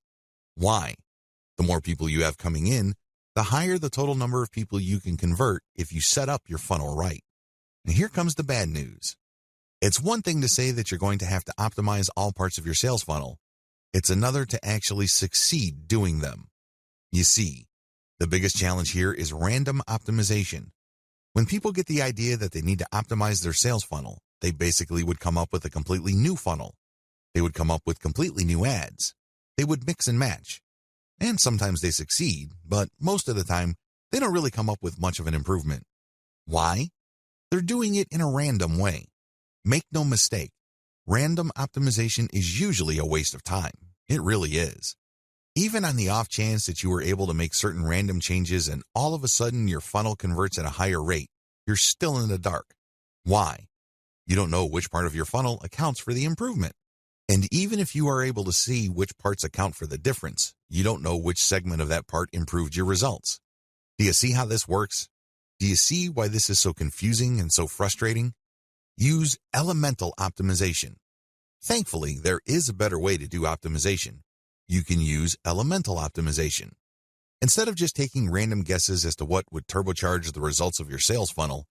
[SPEAKER 1] Why? The more people you have coming in, the higher the total number of people you can convert if you set up your funnel right. And here comes the bad news. It's one thing to say that you're going to have to optimize all parts of your sales funnel. It's another to actually succeed doing them. You see, the biggest challenge here is random optimization. When people get the idea that they need to optimize their sales funnel, they basically would come up with a completely new funnel. They would come up with completely new ads. They would mix and match. And sometimes they succeed, but most of the time, they don't really come up with much of an improvement. Why? They're doing it in a random way. Make no mistake, random optimization is usually a waste of time. It really is. Even on the off chance that you were able to make certain random changes and all of a sudden your funnel converts at a higher rate, you're still in the dark. Why? You don't know which part of your funnel accounts for the improvement. And even if you are able to see which parts account for the difference, you don't know which segment of that part improved your results. Do you see how this works? Do you see why this is so confusing and so frustrating? Use elemental optimization. Thankfully, there is a better way to do optimization. You can use elemental optimization. Instead of just taking random guesses as to what would turbocharge the results of your sales funnel,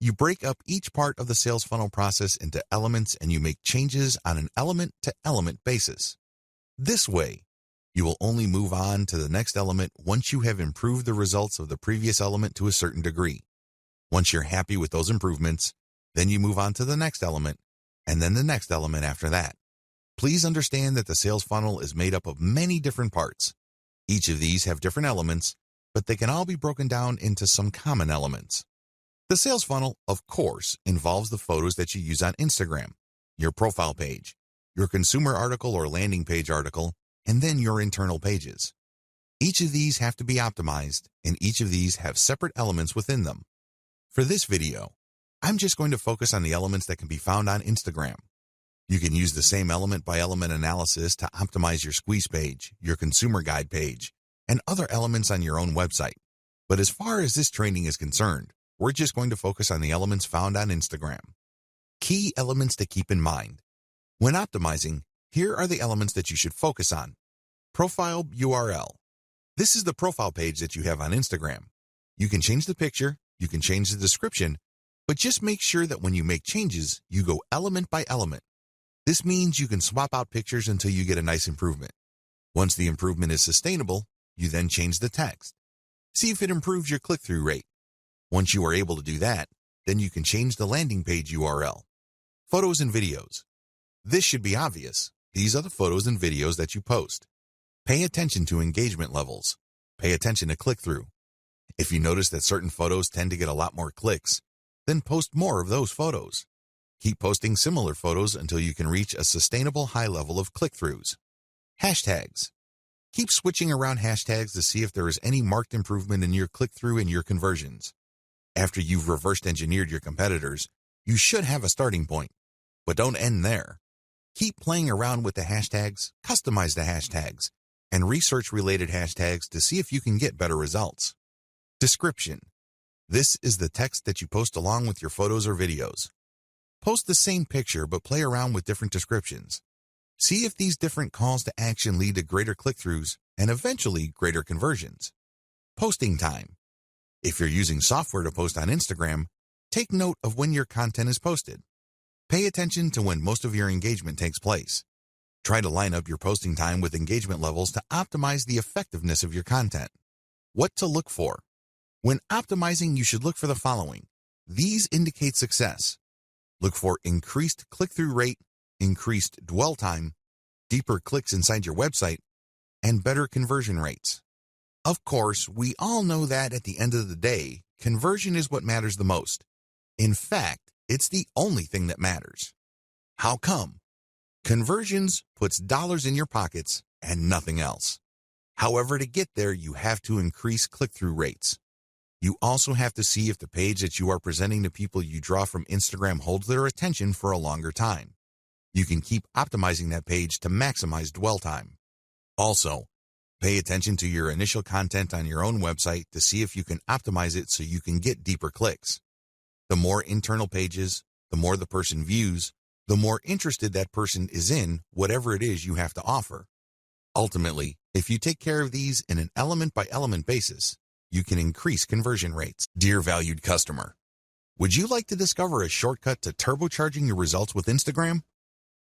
[SPEAKER 1] you break up each part of the sales funnel process into elements and you make changes on an element-to-element basis. This way, you will only move on to the next element once you have improved the results of the previous element to a certain degree. Once you're happy with those improvements, then you move on to the next element, and then the next element after that. Please understand that the sales funnel is made up of many different parts. Each of these have different elements, but they can all be broken down into some common elements. The sales funnel, of course, involves the photos that you use on Instagram, your profile page, your consumer article or landing page article, and then your internal pages. Each of these have to be optimized, and each of these have separate elements within them. For this video, I'm just going to focus on the elements that can be found on Instagram. You can use the same element-by-element analysis to optimize your squeeze page, your consumer guide page, and other elements on your own website. But as far as this training is concerned, we're just going to focus on the elements found on Instagram. Key elements to keep in mind. When optimizing, here are the elements that you should focus on. Profile URL. This is the profile page that you have on Instagram. You can change the picture, you can change the description, but just make sure that when you make changes, you go element by element. This means you can swap out pictures until you get a nice improvement. Once the improvement is sustainable, you then change the text. See if it improves your click-through rate. Once you are able to do that, then you can change the landing page URL. Photos and videos. This should be obvious. These are the photos and videos that you post. Pay attention to engagement levels. Pay attention to click-through. If you notice that certain photos tend to get a lot more clicks, then post more of those photos. Keep posting similar photos until you can reach a sustainable high level of click-throughs. Hashtags. Keep switching around hashtags to see if there is any marked improvement in your click-through and your conversions. After you've reversed engineered your competitors, you should have a starting point. But don't end there. Keep playing around with the hashtags, customize the hashtags, and research related hashtags to see if you can get better results. Description. This is the text that you post along with your photos or videos. Post the same picture but play around with different descriptions. See if these different calls to action lead to greater click-throughs and eventually greater conversions. Posting time. If you're using software to post on Instagram, take note of when your content is posted. Pay attention to when most of your engagement takes place. Try to line up your posting time with engagement levels to optimize the effectiveness of your content. What to look for. When optimizing, you should look for the following. These indicate success. Look for increased click-through rate, increased dwell time, deeper clicks inside your website, and better conversion rates. Of course, we all know that at the end of the day, conversion is what matters the most. In fact, it's the only thing that matters. How come? Conversions puts dollars in your pockets and nothing else. However, to get there, you have to increase click-through rates. You also have to see if the page that you are presenting to people you draw from Instagram holds their attention for a longer time. You can keep optimizing that page to maximize dwell time. Also, pay attention to your initial content on your own website to see if you can optimize it so you can get deeper clicks. The more internal pages, the more the person views, the more interested that person is in whatever it is you have to offer. Ultimately, if you take care of these in an element-by-element basis, you can increase conversion rates. Dear valued customer, would you like to discover a shortcut to turbocharging your results with Instagram?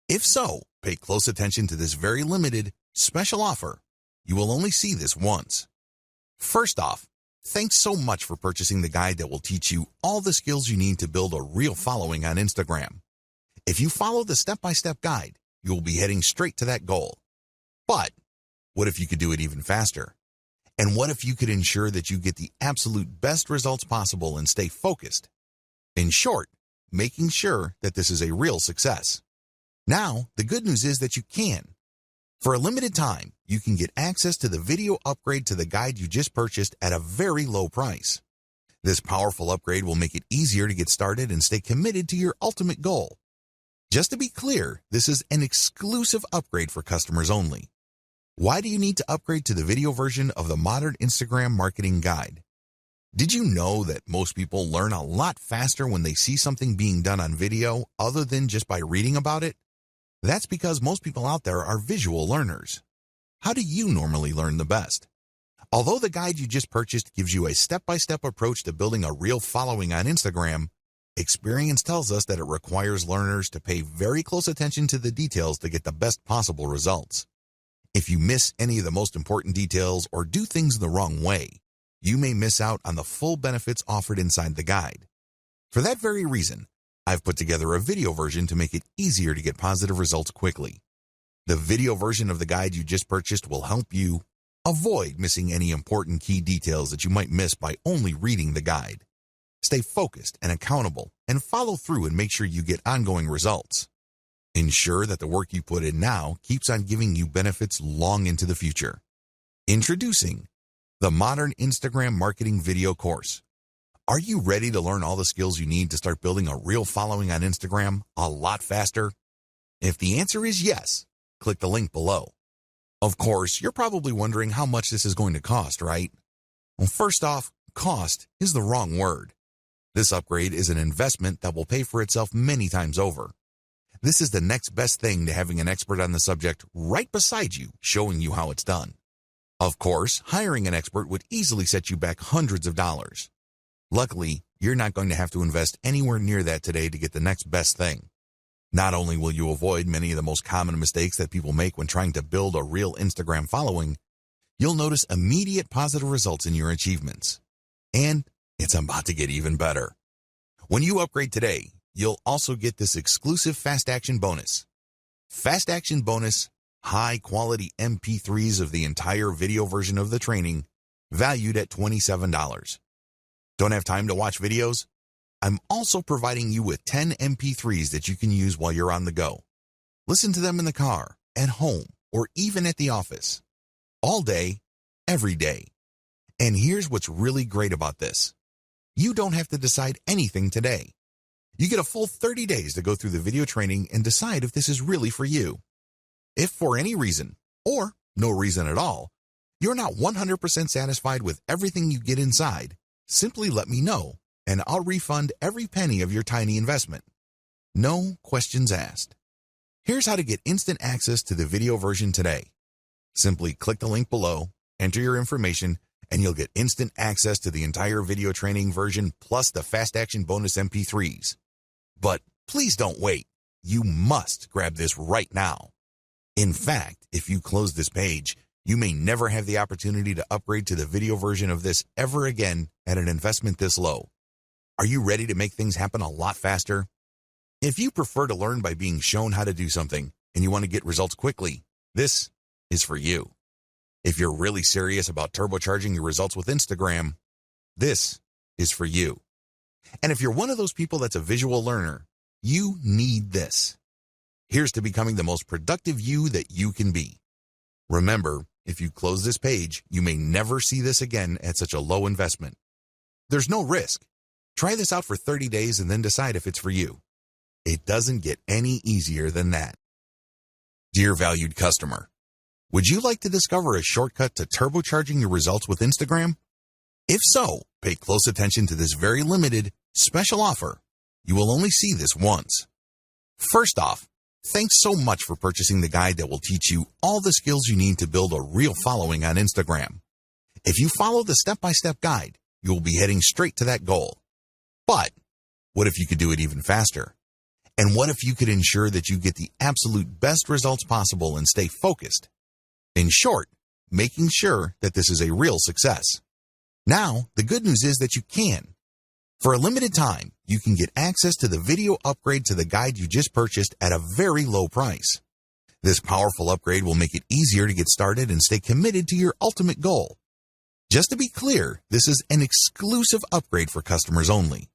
[SPEAKER 1] If so, pay close attention to this very limited, special offer. You will only see this once. First off, thanks so much for purchasing the guide that will teach you all the skills you need to build a real following on Instagram. If you follow the step-by-step guide, you will be heading straight to that goal. But what if you could do it even faster? And what if you could ensure that you get the absolute best results possible and stay focused? In short, making sure that this is a real success. Now, the good news is that you can. For a limited time, you can get access to the video upgrade to the guide you just purchased at a very low price. This powerful upgrade will make it easier to get started and stay committed to your ultimate goal. Just to be clear, this is an exclusive upgrade for customers only. Why do you need to upgrade to the video version of the Modern Instagram Marketing Guide? Did you know that most people learn a lot faster when they see something being done on video other than just by reading about it? That's because most people out there are visual learners. How do you normally learn the best? Although the guide you just purchased gives you a step-by-step approach to building a real following on Instagram, experience tells us that it requires learners to pay very close attention to the details to get the best possible results. If you miss any of the most important details or do things the wrong way, you may miss out on the full benefits offered inside the guide. For that very reason, I've put together a video version to make it easier to get positive results quickly. The video version of the guide you just purchased will help you avoid missing any important key details that you might miss by only reading the guide. Stay focused and accountable and follow through and make sure you get ongoing results. Ensure that the work you put in now keeps on giving you benefits long into the future. Introducing the Modern Instagram Marketing Video Course. Are you ready to learn all the skills you need to start building a real following on Instagram a lot faster? If the answer is yes, click the link below. Of course, you're probably wondering how much this is going to cost, right? Well, first off, cost is the wrong word. This upgrade is an investment that will pay for itself many times over. This is the next best thing to having an expert on the subject right beside you, showing you how it's done. Of course, hiring an expert would easily set you back hundreds of dollars. Luckily, you're not going to have to invest anywhere near that today to get the next best thing. Not only will you avoid many of the most common mistakes that people make when trying to build a real Instagram following, you'll notice immediate positive results in your achievements. And it's about to get even better. When you upgrade today, you'll also get this exclusive Fast Action bonus. Fast Action bonus, high-quality MP3s of the entire video version of the training, valued at $27. Don't have time to watch videos? I'm also providing you with 10 MP3s that you can use while you're on the go. Listen to them in the car, at home, or even at the office. All day, every day. And here's what's really great about this. You don't have to decide anything today. You get a full 30 days to go through the video training and decide if this is really for you. If for any reason, or no reason at all, you're not 100% satisfied with everything you get inside, simply let me know, and I'll refund every penny of your tiny investment. No questions asked. Here's how to get instant access to the video version today. Simply click the link below, enter your information, and you'll get instant access to the entire video training version plus the Fast Action bonus MP3s. But please don't wait. You must grab this right now. In fact, if you close this page, you may never have the opportunity to upgrade to the video version of this ever again at an investment this low. Are you ready to make things happen a lot faster? If you prefer to learn by being shown how to do something and you want to get results quickly, this is for you. If you're really serious about turbocharging your results with Instagram, this is for you. And if you're one of those people that's a visual learner, you need this. Here's to becoming the most productive you that you can be. Remember, if you close this page, you may never see this again at such a low investment. There's no risk. Try this out for 30 days and then decide if it's for you. It doesn't get any easier than that. Dear valued customer, would you like to discover a shortcut to turbocharging your results with Instagram? If so, pay close attention to this very limited, special offer. You will only see this once. First off, thanks so much for purchasing the guide that will teach you all the skills you need to build a real following on Instagram. If you follow the step-by-step guide, you will be heading straight to that goal. But what if you could do it even faster? And what if you could ensure that you get the absolute best results possible and stay focused? In short, making sure that this is a real success. Now, the good news is that you can. For a limited time, you can get access to the video upgrade to the guide you just purchased at a very low price. This powerful upgrade will make it easier to get started and stay committed to your ultimate goal. Just to be clear, this is an exclusive upgrade for customers only.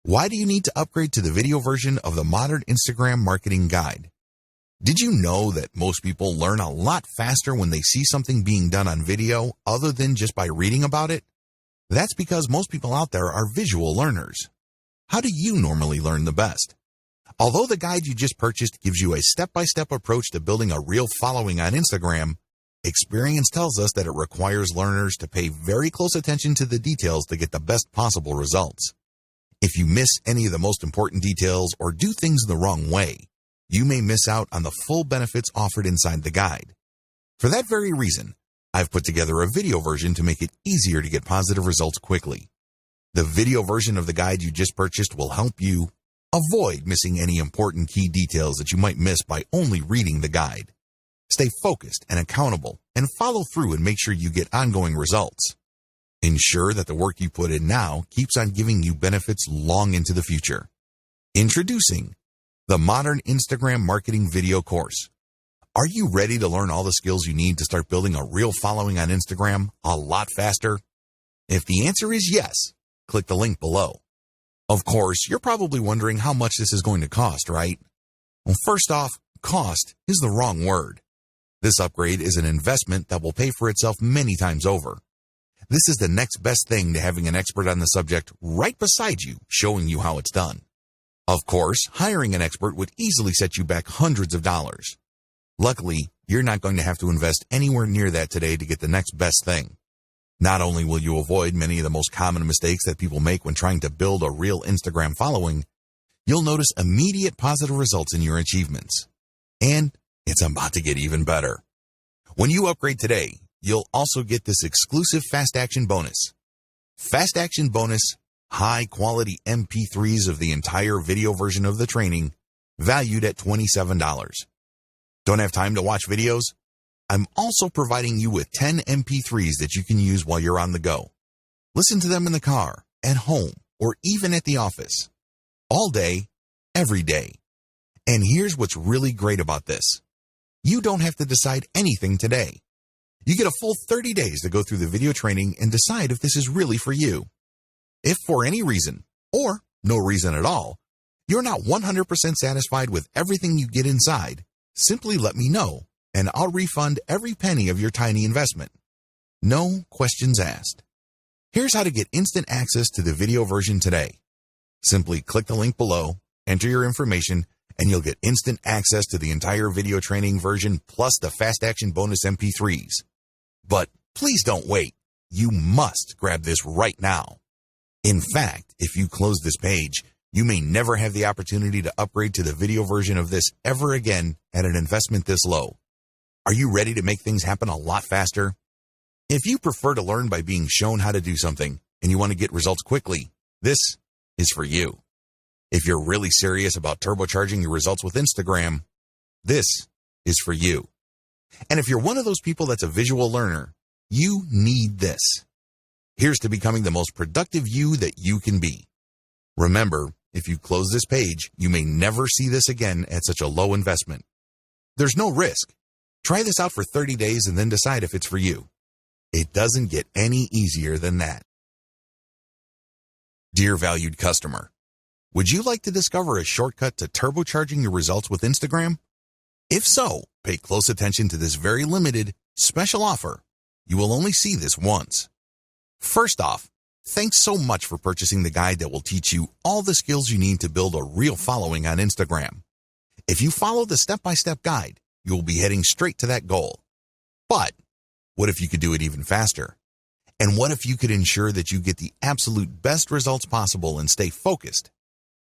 [SPEAKER 1] Why do you need to upgrade to the video version of the Modern Instagram Marketing Guide? Did you know that most people learn a lot faster when they see something being done on video other than just by reading about it? That's because most people out there are visual learners. How do you normally learn the best? Although the guide you just purchased gives you a step-by-step approach to building a real following on Instagram, experience tells us that it requires learners to pay very close attention to the details to get the best possible results. If you miss any of the most important details or do things the wrong way, you may miss out on the full benefits offered inside the guide. For that very reason, I've put together a video version to make it easier to get positive results quickly. The video version of the guide you just purchased will help you avoid missing any important key details that you might miss by only reading the guide. Stay focused and accountable and follow through and make sure you get ongoing results. Ensure that the work you put in now keeps on giving you benefits long into the future. Introducing the Modern Instagram Marketing Video Course. Are you ready to learn all the skills you need to start building a real following on Instagram a lot faster? If the answer is yes, click the link below. Of course, you're probably wondering how much this is going to cost, right? Well, first off, cost is the wrong word. This upgrade is an investment that will pay for itself many times over. This is the next best thing to having an expert on the subject right beside you, showing you how it's done. Of course, hiring an expert would easily set you back hundreds of dollars. Luckily, you're not going to have to invest anywhere near that today to get the next best thing. Not only will you avoid many of the most common mistakes that people make when trying to build a real Instagram following, you'll notice immediate positive results in your achievements. And it's about to get even better. When you upgrade today, you'll also get this exclusive Fast Action bonus. Fast Action bonus, high-quality MP3s of the entire video version of the training, valued at $27. Don't have time to watch videos? I'm also providing you with 10 MP3s that you can use while you're on the go. Listen to them in the car, at home, or even at the office. All day, every day. And here's what's really great about this. You don't have to decide anything today. You get a full 30 days to go through the video training and decide if this is really for you. If for any reason, or no reason at all, you're not 100% satisfied with everything you get inside, simply let me know, and I'll refund every penny of your tiny investment. No questions asked. Here's how to get instant access to the video version today. Simply click the link below, enter your information, and you'll get instant access to the entire video training version plus the Fast Action bonus MP3s. But please don't wait. You must grab this right now. In fact, if you close this page, you may never have the opportunity to upgrade to the video version of this ever again at an investment this low. Are you ready to make things happen a lot faster? If you prefer to learn by being shown how to do something and you want to get results quickly, this is for you. If you're really serious about turbocharging your results with Instagram, this is for you. And if you're one of those people that's a visual learner, you need this. Here's to becoming the most productive you that you can be. Remember, if you close this page, you may never see this again at such a low investment. There's no risk. Try this out for 30 days and then decide if it's for you. It doesn't get any easier than that. Dear valued customer, would you like to discover a shortcut to turbocharging your results with Instagram? If so, pay close attention to this very limited, special offer. You will only see this once. First off, thanks so much for purchasing the guide that will teach you all the skills you need to build a real following on Instagram. If you follow the step-by-step guide, you will be heading straight to that goal. But what if you could do it even faster? And what if you could ensure that you get the absolute best results possible and stay focused?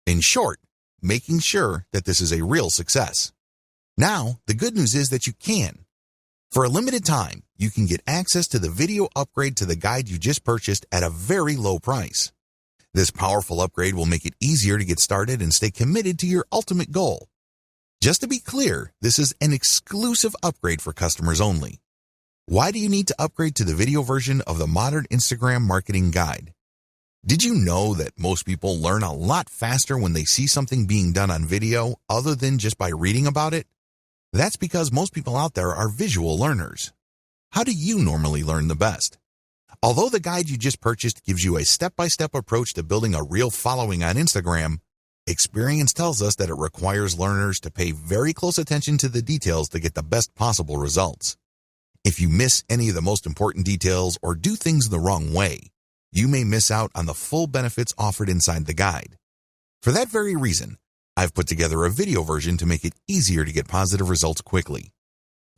[SPEAKER 1] In short, making sure that this is a real success. Now, the good news is that you can. For a limited time, you can get access to the video upgrade to the guide you just purchased at a very low price. This powerful upgrade will make it easier to get started and stay committed to your ultimate goal. Just to be clear, this is an exclusive upgrade for customers only. Why do you need to upgrade to the video version of the Modern Instagram Marketing Guide? Did you know that most people learn a lot faster when they see something being done on video other than just by reading about it? That's because most people out there are visual learners. How do you normally learn the best? Although the guide you just purchased gives you a step-by-step approach to building a real following on Instagram, experience tells us that it requires learners to pay very close attention to the details to get the best possible results. If you miss any of the most important details or do things the wrong way, you may miss out on the full benefits offered inside the guide. For that very reason, I've put together a video version to make it easier to get positive results quickly.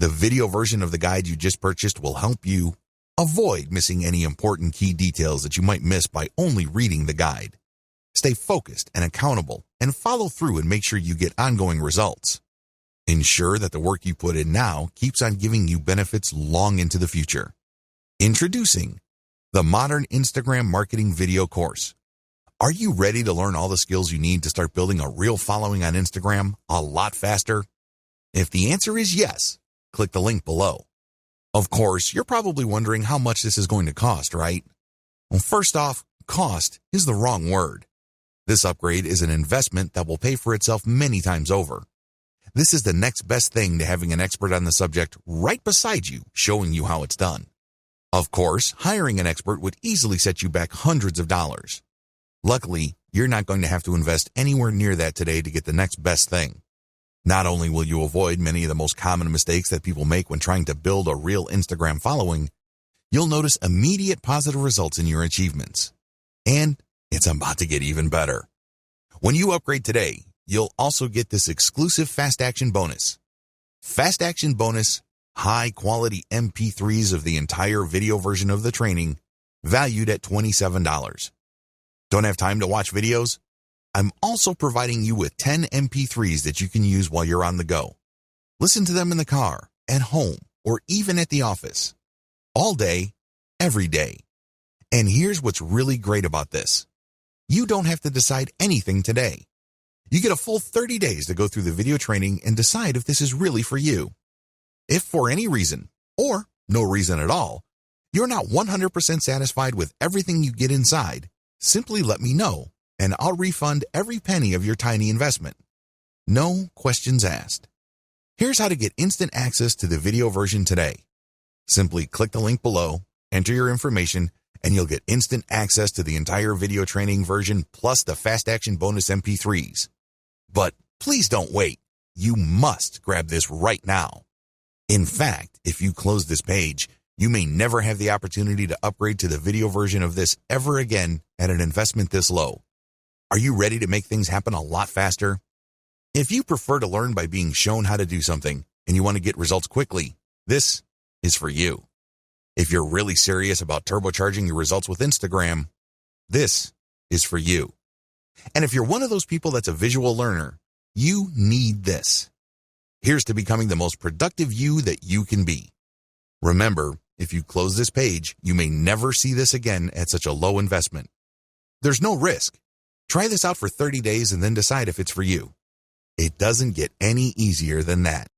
[SPEAKER 1] The video version of the guide you just purchased will help you avoid missing any important key details that you might miss by only reading the guide. Stay focused and accountable and follow through and make sure you get ongoing results. Ensure that the work you put in now keeps on giving you benefits long into the future. Introducing the Modern Instagram Marketing Video Course. Are you ready to learn all the skills you need to start building a real following on Instagram a lot faster? If the answer is yes, click the link below. Of course, you're probably wondering how much this is going to cost, right? Well, first off, cost is the wrong word. This upgrade is an investment that will pay for itself many times over. This is the next best thing to having an expert on the subject right beside you, showing you how it's done. Of course, hiring an expert would easily set you back hundreds of dollars. Luckily, you're not going to have to invest anywhere near that today to get the next best thing. Not only will you avoid many of the most common mistakes that people make when trying to build a real Instagram following, you'll notice immediate positive results in your achievements. And it's about to get even better. When you upgrade today, you'll also get this exclusive Fast Action bonus. Fast Action bonus, high-quality MP3s of the entire video version of the training, valued at $27. Don't have time to watch videos? I'm also providing you with 10 MP3s that you can use while you're on the go. Listen to them in the car, at home, or even at the office. All day, every day. And here's what's really great about this. You don't have to decide anything today. You get a full 30 days to go through the video training and decide if this is really for you. If for any reason, or no reason at all, you're not 100% satisfied with everything you get inside, simply let me know, and I'll refund every penny of your tiny investment. No questions asked. Here's how to get instant access to the video version today. Simply click the link below, enter your information, and you'll get instant access to the entire video training version plus the Fast Action bonus MP3s. But please don't wait. You must grab this right now. In fact, if you close this page, you may never have the opportunity to upgrade to the video version of this ever again at an investment this low. Are you ready to make things happen a lot faster? If you prefer to learn by being shown how to do something and you want to get results quickly, this is for you. If you're really serious about turbocharging your results with Instagram, this is for you. And if you're one of those people that's a visual learner, you need this. Here's to becoming the most productive you that you can be. Remember, if you close this page, you may never see this again at such a low investment. There's no risk. Try this out for 30 days and then decide if it's for you. It doesn't get any easier than that.